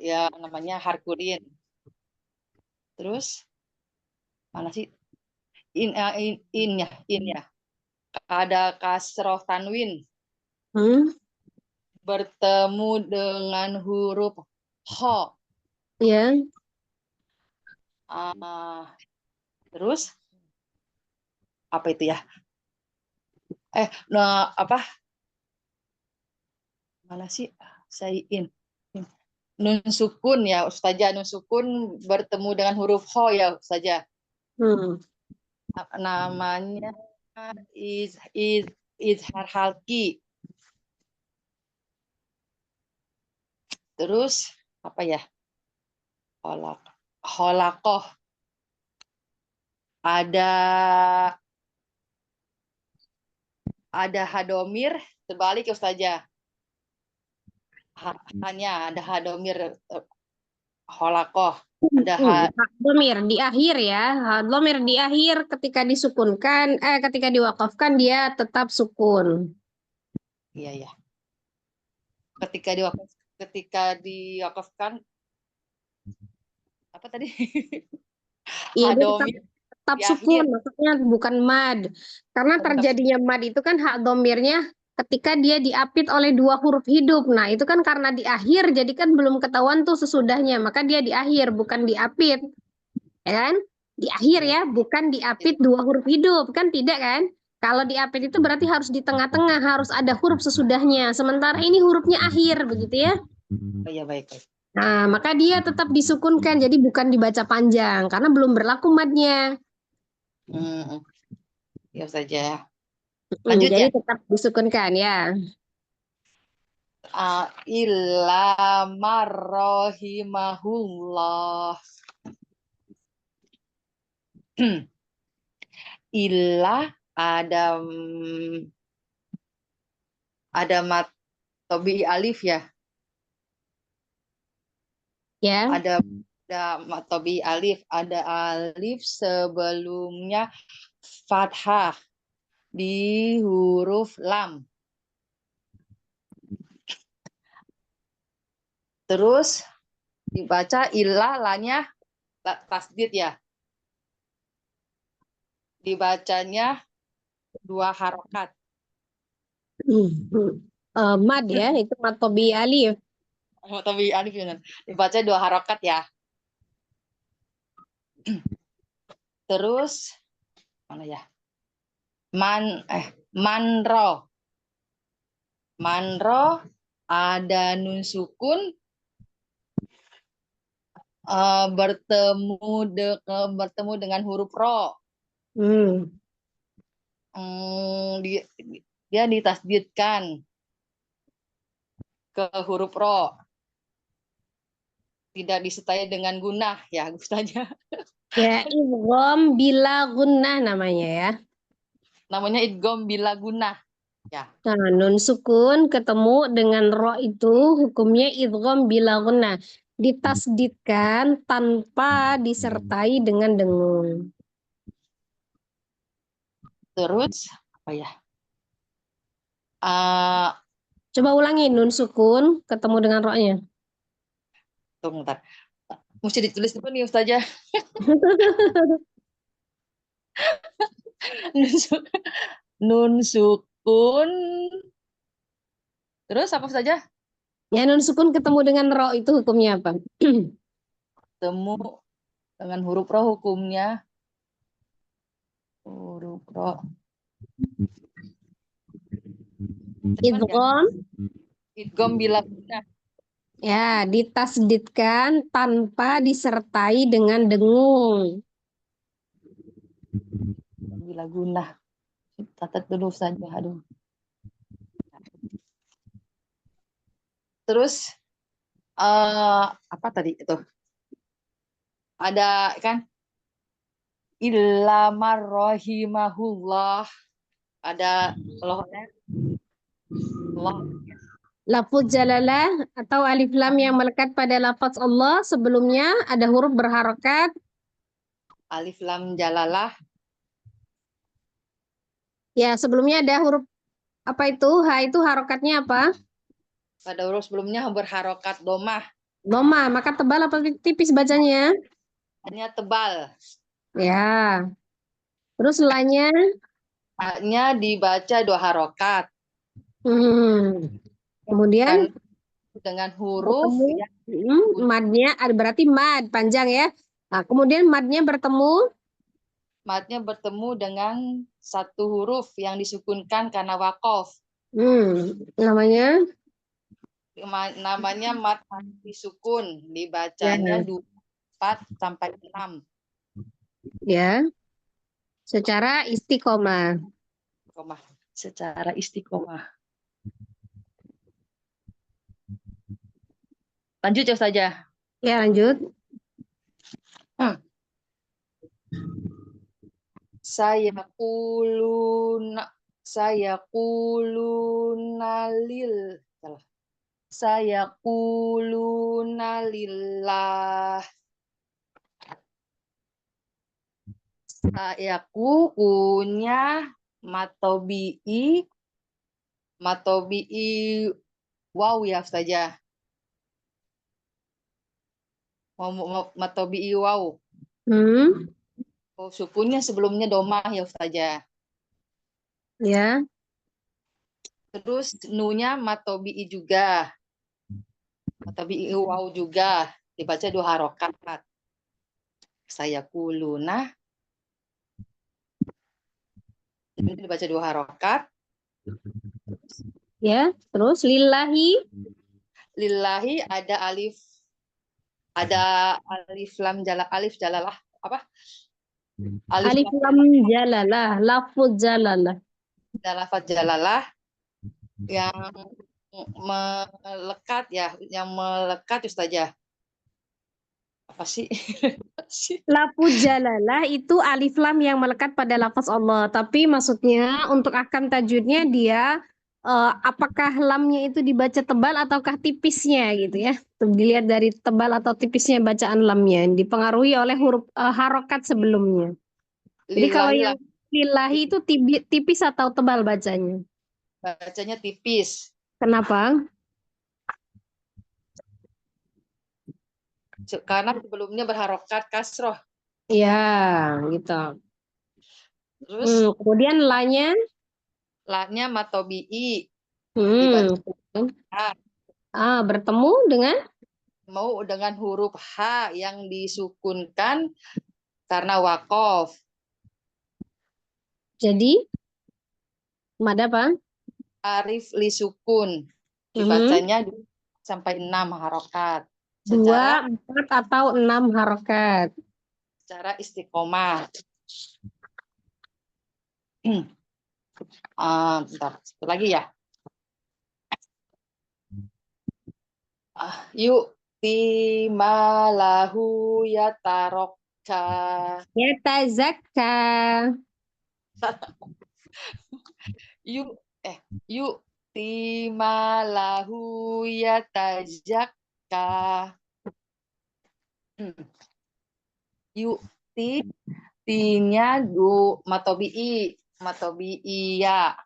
Ya namanya harkulin. Terus mana sih? In ya. Ada kasroh tanwin. Bertemu dengan huruf ho. Ya. Terus apa itu ya? Apa? Mana sih? Syai'in. Nun sukun ya Ustazah, nun sukun bertemu dengan huruf ho ya Ustazah. Namanya izhar halki. Terus apa ya? Holakoh. Ada hadomir terbalik ya Ustazah. Hanya ada hadomir holakoh. Ada domir di akhir ya. Domir di akhir ketika disukunkan, ketika diwakafkan dia tetap sukun. Iya ya. Ketika diwakafkan apa tadi? Iya, dia Hadomir tetap di sukun, akhir. maksudnya bukan mad. Karena terjadinya mad itu kan hak domirnya ketika dia diapit oleh dua huruf hidup. Nah, itu kan karena di akhir, jadi kan belum ketahuan tuh sesudahnya. Maka dia di akhir, bukan diapit. Ya kan? Di akhir ya, bukan diapit dua huruf hidup. Kan tidak kan? Kalau diapit itu berarti harus di tengah-tengah, harus ada huruf sesudahnya. Sementara ini hurufnya akhir, begitu ya. Oh iya, baik. Nah, maka dia tetap disukunkan, jadi bukan dibaca panjang, karena belum berlaku madnya. Ya saja. Lanjut jadi ya. tetap disukunkan ya. Illa marrohimahullah. Illa ada mat tobi alif ya. Ya. Ada mat tobi alif, ada alif sebelumnya fathah di huruf lam. Terus dibaca illa lanya tasdid ya. Dibacanya 2 harokat. Mad ya, itu mad tobi alif. Tobi alif ya. Dibaca 2 harokat ya. Terus mana ya? Manro. Manro ada nun sukun bertemu dengan huruf ro. Hmm. Dia ditasdidkan ke huruf ro, tidak disertai dengan gunah ya Ustazah. Ya, idgham bila gunnah namanya ya. Namanya idgham bila gunah ya. Nah, nun sukun ketemu dengan ro itu hukumnya idgham bila gunnah. Ditasdidkan tanpa disertai dengan dengung. Terus apa ya? Ah, Coba ulangi nun sukun ketemu dengan ro-nya. tunggu bentar. Mesti ditulis dulu nih Ustazah. Nun sukun. Terus apa saja? Ya, nun sukun ketemu dengan ro itu hukumnya apa? Temu dengan huruf ro hukumnya. Huruf ro. Idgham Idgham bila gunah. ya ditasdidkan tanpa disertai dengan dengung. Bila gunah. Catat dulu saja. Aduh. Terus apa tadi itu? Ada kan illa marrahimahullah. Ada Allahnya. Allah. Lafuz jalalah atau alif lam yang melekat pada lafaz Allah sebelumnya ada huruf berharokat. Alif lam jalalah. Ya, sebelumnya ada huruf apa itu? Ha itu harokatnya apa? Pada huruf sebelumnya berharokat domah. Doma, maka tebal apa tipis bacanya? Hanya tebal. Ya. Terus lanya? Hanya dibaca 2 harokat. Kemudian dengan huruf madnya berarti mad panjang ya. Nah, kemudian madnya bertemu dengan satu huruf yang disukunkan karena wakof. Namanya mad disukun, dibacanya 4 sampai 6. Ya. Secara istiqomah. Secara istiqomah. Lanjut ya saja. Ya, lanjut. Saya kuluna lillah. Sayaku punya matobi'i wow ya saja. Matobi'i wow. Oh, sukunnya sebelumnya domah ya Ustazah. Ya. Terus nunya matobi'i juga. Matobi'i wow juga. Dibaca 2 harokat. Saya kuluna. Dibaca 2 harokat. Ya, terus lillahi. Lillahi ada alif lam jalalah apa? Alif lam jalalah, lafuz jalalah. Lafaz jalalah yang melekat ya, yang melekat Ustazah. Apa sih? Lafuz jalalah itu alif lam yang melekat pada lafaz Allah. Tapi maksudnya untuk akan tajwidnya dia apakah lamnya itu dibaca tebal ataukah tipisnya gitu ya. Dilihat dari tebal atau tipisnya bacaan lamnya. Dipengaruhi oleh huruf harokat sebelumnya. Jadi kalau yang lillahi itu tipis atau tebal bacanya? Bacanya tipis. Kenapa? Karena sebelumnya berharokat kasroh. Iya, gitu. Terus kemudian lanya? Lanya matobi'i. Bertemu dengan? Mau dengan huruf H yang disukunkan karena wakof. Jadi? Mad apa? Arif li sukun. Dibacanya 2 sampai 6 harokat. 2, 4 atau 6 harokat. Secara istiqomah. Bentar, satu lagi ya. Yu'ti malahu yatarokka. Yatazakka. Yu'ti malahu yatazakka. Yu'ti tinya matobi'i ya.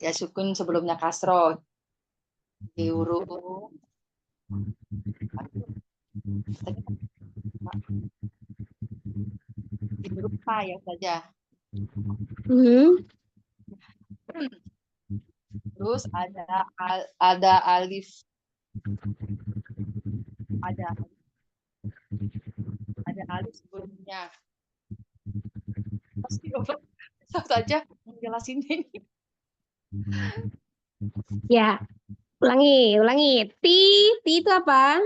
Ya sukun sebelumnya kasroh. Di huruf pa ya saja. Terus ada alif. Ada alif sebelumnya. Bisa saja menjelasin ini. Ya, ulangi. Ti itu apa?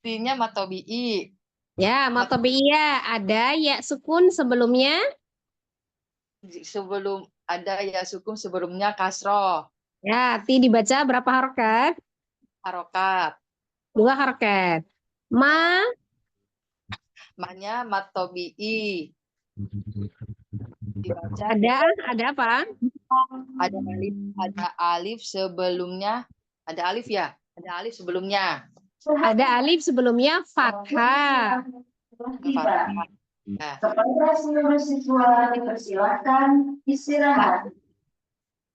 Ti-nya matobi'i. Ya, matobi'iyah. Ada ya sukun sebelumnya. Sebelum ada ya sukun sebelumnya kasroh. Ya, ti dibaca berapa harokat? Harokat. 2 harokat. Ma-nya matobi'i. Dibaca Ada apa? Ada alif sebelumnya. Ada alif ya? Ada alif sebelumnya. Ada alif sebelumnya fathah. Nah, Kepada seluruh siswa dipersilakan istirahat.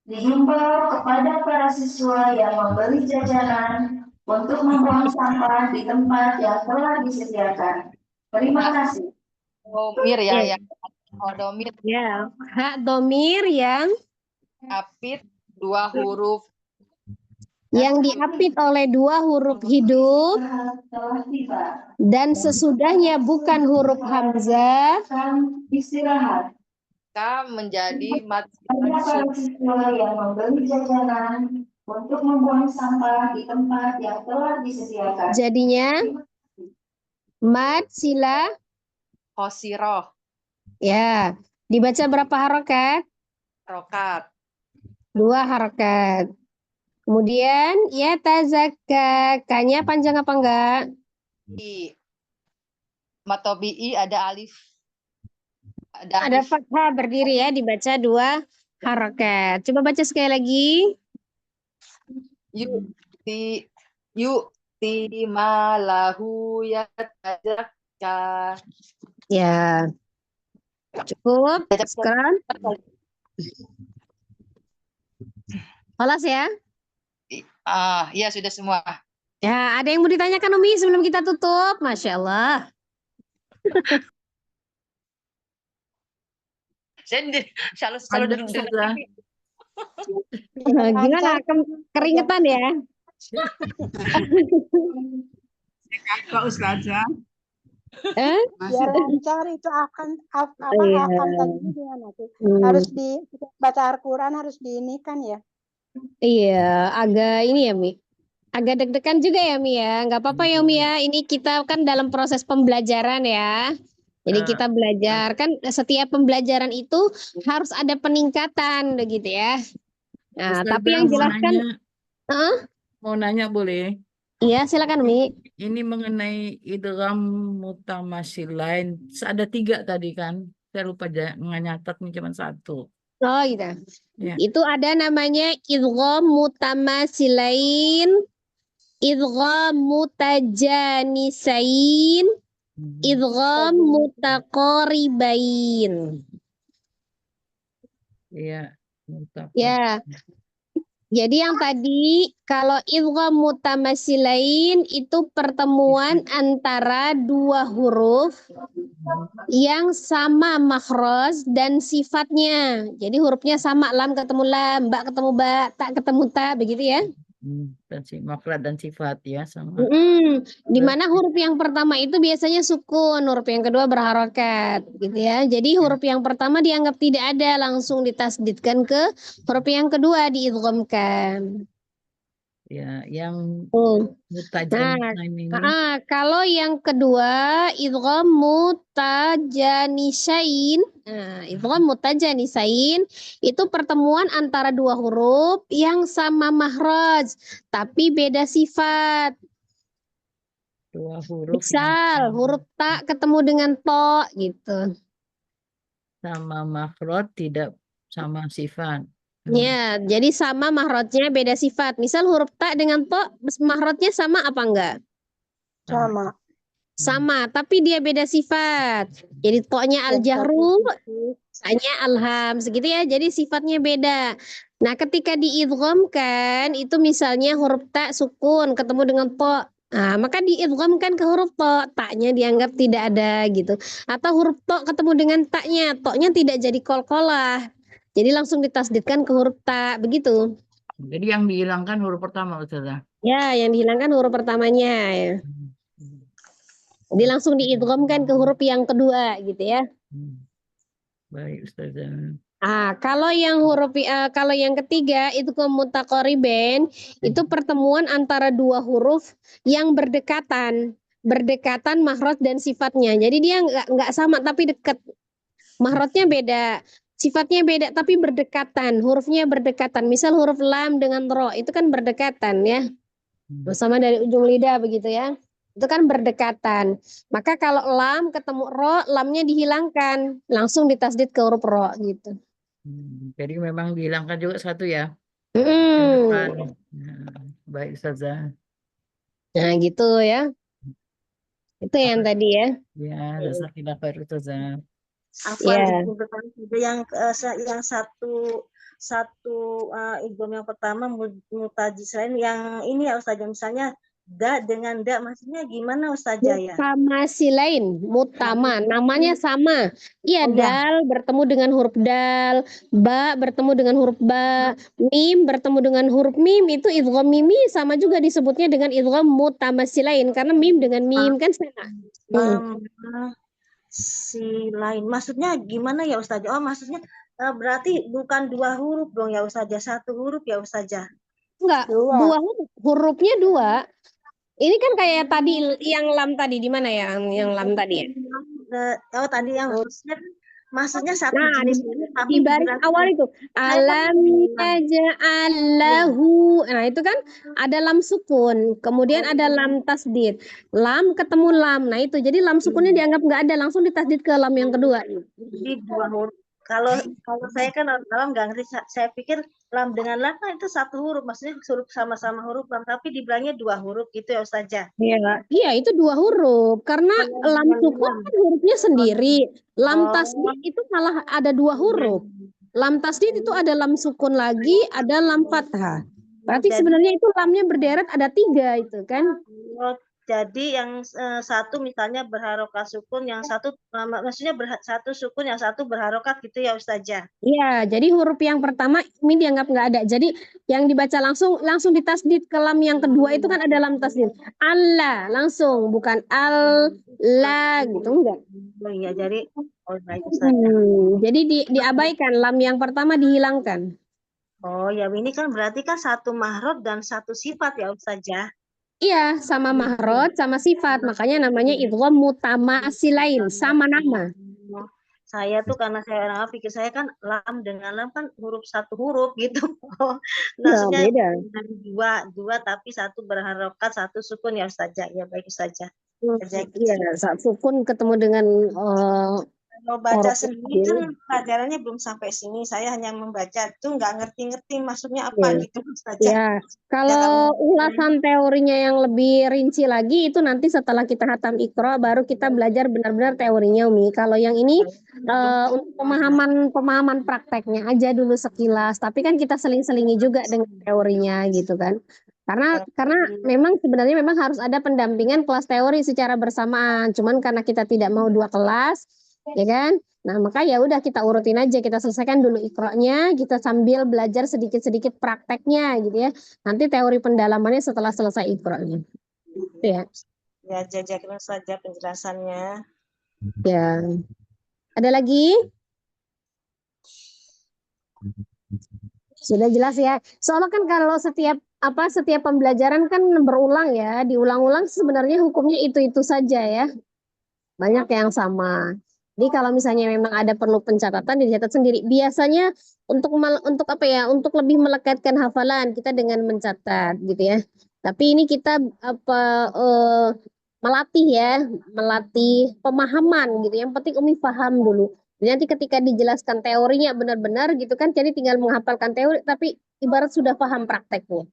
Dihimbau kepada para siswa yang membeli jajanan untuk membuang sampah di tempat yang telah disediakan. Terima kasih. domir ya. Domir. Ya, hak domir yang Apit 2 huruf. Yang diapit oleh 2 huruf hidup dan sesudahnya bukan huruf hamzah. Istirahat. Maka menjadi mat Para siswa yang membeli jajanan untuk membuang sampah di tempat yang telah disediakan. Jadinya mad sila khosiroh. Ya, dibaca berapa harokat? Harokat. 2 harokat. Kemudian ya tazakka, kanya panjang apa enggak? Matobi'i ada alif. Ada fathah berdiri ya, dibaca 2 harokat. Coba baca sekali lagi. Yu'ti malahu yatazakka. Ya. Cukup. Sekarang. Kelas ya? Ya sudah semua. Ya, ada yang mau ditanyakan Umi sebelum kita tutup? Masya Allah. Saya selalu Gimana? Keringetan ya? Kak Ustazah. Biar lancar itu akan tadi gimana tuh? Harus baca Al-Quran harus diinikan ya. Iya, agak ini ya Mi. Agak deg-degan juga ya Mi ya. Nggak apa-apa ya Mi ya. Ini kita kan dalam proses pembelajaran ya. Jadi kita belajar kan setiap pembelajaran itu harus ada peningkatan begitu ya. Nah, Ustazah, tapi yang jelaskan mau nanya boleh? Iya, silakan Mi. Ini mengenai idgham mutamasilain. Ada 3 tadi kan? Saya lupa nyatat nih cuma 1. Oh gitu. Ya. Itu ada namanya idgham mutamasilain, idgham mutajanisain, idgham mutaqaribain. Iya. Ya. Jadi yang tadi kalau idgham mutamasilain itu pertemuan antara 2 huruf yang sama makhraj dan sifatnya. Jadi hurufnya sama, lam ketemu lam, ba ketemu ba, ta ketemu ta, begitu ya. Dan makhraj dan sifat ya sama. Di mana huruf yang pertama itu biasanya sukun, huruf yang kedua berharokat, gitu ya. Jadi huruf yang pertama dianggap tidak ada, langsung ditasdidkan ke huruf yang kedua diidghamkan. Ya, yang Nah, mutajanisain ini. kalau yang kedua idgham mutajanisain. Nah, idgham mutajanisain itu pertemuan antara dua huruf yang sama makhraj tapi beda sifat. Dua huruf Misal huruf ta ketemu dengan to gitu. sama makhraj tidak sama sifat. Ya, jadi sama mahrotnya beda sifat. Misal huruf ta dengan to mahrotnya sama apa enggak? Sama. Sama, tapi dia beda sifat. Jadi to-nya al-jahru, ta-nya alham, segitu ya. Jadi sifatnya beda. Nah, ketika diidghamkan itu misalnya huruf ta sukun ketemu dengan to. Nah, maka diidghamkan ke huruf to, ta-nya dianggap tidak ada gitu. Atau huruf to ketemu dengan ta-nya, to-nya tidak jadi qalqalah. Jadi langsung ditasdidkan ke huruf ta, begitu. Jadi yang dihilangkan huruf pertama, Ustazah. Ya, yang dihilangkan huruf pertamanya ya. Jadi langsung diidghamkan ke huruf yang kedua gitu ya. Baik, Ustazah. Kalau yang ketiga itu mutaqaribain itu pertemuan antara dua huruf yang berdekatan makhraj dan sifatnya. Jadi dia nggak sama tapi dekat. Makhrajnya beda, sifatnya beda tapi berdekatan, hurufnya berdekatan. Misal huruf lam dengan ro itu kan berdekatan ya. Bersama dari ujung lidah begitu ya. Itu kan berdekatan. Maka kalau lam ketemu ro, lamnya dihilangkan, langsung ditasdid ke huruf ro gitu. Jadi memang dihilangkan juga satu ya. Hmm. Baik, Ustazah. Nah gitu ya. Itu yang tadi ya. Ya, jazakallah khair, Ustazah. Afwan, yang satu idgham yang pertama mutajanisain yang ini ya Ustazah, misalnya da dengan da maksudnya gimana Ustazah ya? Mutama namanya sama. Iya, dal bertemu dengan huruf dal, ba bertemu dengan huruf ba, mim bertemu dengan huruf mim, itu idgham mimi sama juga disebutnya dengan idgham mutamasilain karena mim dengan mim kan sama. Silain. Maksudnya gimana ya Ustazah? Oh, maksudnya berarti bukan dua huruf dong ya Ustazah, satu huruf ya Ustazah? Enggak, dua huruf. Hurufnya dua. Ini kan kayak tadi yang lam tadi di mana ya? Yang lam tadi ya? Oh, tadi yang maksudnya satu jenis di baris awal itu alam yaj'allahu. Nah, itu kan ada lam sukun, kemudian ada lam tasdid. Lam ketemu lam. Nah, itu jadi lam sukunnya dianggap nggak ada, langsung ditasdid ke lam yang kedua. Jadi dua huruf. Kalau saya kan orang dalam nggak ngerti, saya pikir lam dengan lam kan itu satu huruf, maksudnya huruf sama-sama huruf lam, tapi dibilangnya dua huruf gitu ya Ustazah. Iya, itu dua huruf karena lam sukun kan hurufnya sendiri. Lam tasdid itu malah ada dua huruf. Lam tasdid itu ada lam sukun lagi, ada lam fathah. Berarti sebenarnya itu lamnya berderet ada tiga itu kan? Jadi yang satu misalnya berharokat sukun, yang satu maksudnya satu sukun, yang satu berharokat gitu ya Ustazah. Iya, jadi huruf yang pertama ini dianggap nggak ada. Jadi yang dibaca langsung ditasdid ke lam yang kedua itu kan ada lam tasdid. Allah langsung, bukan al la gitu enggak. Oh iya, jadi baik jadi diabaikan, lam yang pertama dihilangkan. Oh ya, ini kan berarti kan satu mahrot dan satu sifat ya Ustazah. Iya, sama mahrot, sama sifat. Makanya namanya idgham mutamasilain, sama nama. Saya tuh karena saya orang pikir saya kan lam dengan lam kan huruf satu huruf gitu. Maksudnya dua tapi satu berharokat, satu sukun ya Ustazah. Ya baik Ustazah. Iya, saat sukun ketemu dengan kalau baca sendiri kan pelajarannya belum sampai sini. Saya hanya membaca itu nggak ngerti-ngerti maksudnya apa gitu Ustazah. Ya, kalau ulasan teorinya yang lebih rinci lagi itu nanti setelah kita hatam Iqra baru kita belajar benar-benar teorinya Umi. Kalau yang ini untuk pemahaman prakteknya aja dulu sekilas. Tapi kan kita seling-selingi juga dengan teorinya gitu kan. Karena memang sebenarnya harus ada pendampingan kelas teori secara bersamaan. Cuman karena kita tidak mau dua kelas, ya kan? Nah, maka ya udah kita urutin aja, kita selesaikan dulu Iqra-nya, kita sambil belajar sedikit-sedikit prakteknya gitu ya. Nanti teori pendalamannya setelah selesai Iqra-nya. Ya. Ya, jazakallahu saja penjelasannya. Ya. Ada lagi? Sudah jelas ya. Soalnya kan kalau setiap setiap pembelajaran kan berulang ya, diulang-ulang sebenarnya hukumnya itu-itu saja ya. Banyak yang sama. Jadi kalau misalnya memang ada perlu pencatatan dicatat sendiri. Biasanya untuk apa ya? Untuk lebih melekatkan hafalan kita dengan mencatat gitu ya. Tapi ini kita melatih ya, melatih pemahaman gitu. Yang penting Umi paham dulu. Jadi nanti ketika dijelaskan teorinya benar-benar gitu kan, jadi tinggal menghafalkan teori tapi ibarat sudah paham prakteknya.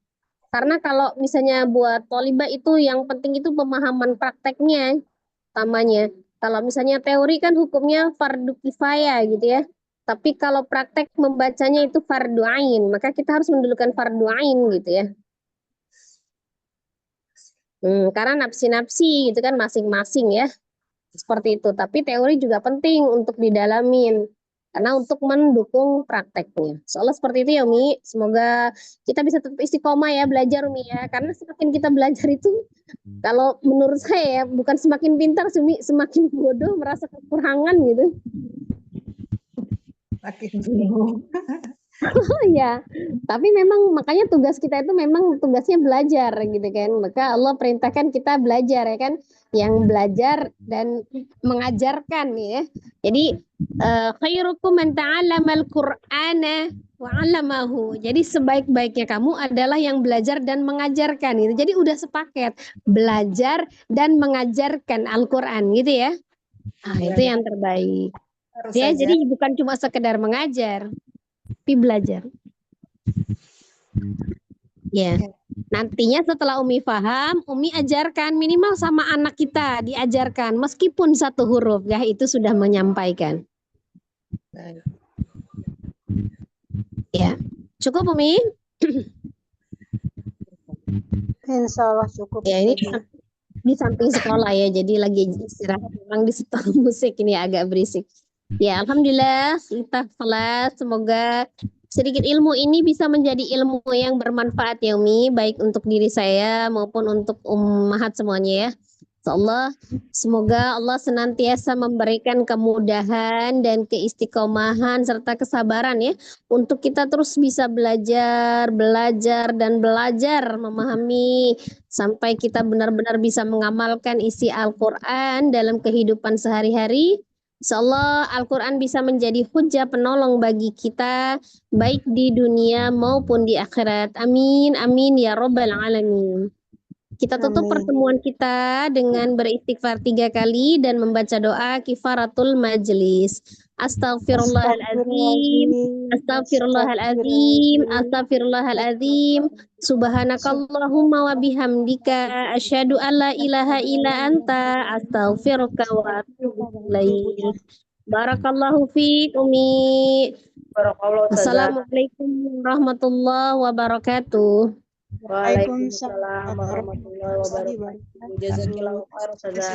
Karena kalau misalnya buat tolibah itu yang penting itu pemahaman prakteknya utamanya. Kalau misalnya teori kan hukumnya fardu kifayah gitu ya. Tapi kalau praktek membacanya itu fardu ain, maka kita harus mendulukan fardu ain gitu ya. Karena nafsi-nafsi gitu kan masing-masing ya. Seperti itu. Tapi teori juga penting untuk didalamin. Karena untuk mendukung prakteknya. Soalnya seperti itu ya Umi. Semoga kita bisa tetap istiqomah ya belajar Umi ya. Karena semakin kita belajar itu, kalau menurut saya ya, bukan semakin pintar Umi, semakin bodoh, merasa kekurangan gitu. Makin bingung. Oh ya, tapi memang makanya tugas kita itu memang tugasnya belajar gitu kan. Maka Allah perintahkan kita belajar ya kan, yang belajar dan mengajarkan ya. Jadi khairukum man ta'allamal Qur'ana wa 'allamahu. Jadi sebaik-baiknya kamu adalah yang belajar dan mengajarkan gitu. Jadi udah sepaket, belajar dan mengajarkan Al-Qur'an gitu ya. Itu yang terbaik. Harus Ya, saja. jadi bukan cuma sekedar mengajar, tapi belajar. Ya, nantinya setelah Umi paham, Umi ajarkan minimal sama anak kita diajarkan meskipun satu huruf ya itu sudah menyampaikan. Baik. Ya, cukup Umi? Insya Allah cukup. Ya ini di samping sekolah ya, jadi lagi istirahat memang di setel musik ini agak berisik. Ya, alhamdulillah kita kelas. Semoga sedikit ilmu ini bisa menjadi ilmu yang bermanfaat ya Umi, baik untuk diri saya maupun untuk ummahat semuanya ya. Insyaallah, semoga Allah senantiasa memberikan kemudahan dan keistiqomahan serta kesabaran ya untuk kita terus bisa belajar dan belajar memahami sampai kita benar-benar bisa mengamalkan isi Al-Qur'an dalam kehidupan sehari-hari. Insyaallah Al-Qur'an bisa menjadi hujah penolong bagi kita baik di dunia maupun di akhirat. Amin amin ya rabbal alamin. Kita tutup pertemuan kita dengan beristighfar 3 kali dan membaca doa kifaratul majlis. Astaghfirullahaladzim, astaghfirullahaladzim, astaghfirullahaladzim. Subhanakallahumma wa bihamdika asyhadu an la ilaha illa anta astaghfiruka wa atubu ilaik. Barakallahu fiik Umi. Assalamualaikum warahmatullahi wabarakatuh. Waalaikumsalam warahmatullahi wabarakatuh. Jazakillahu khairan.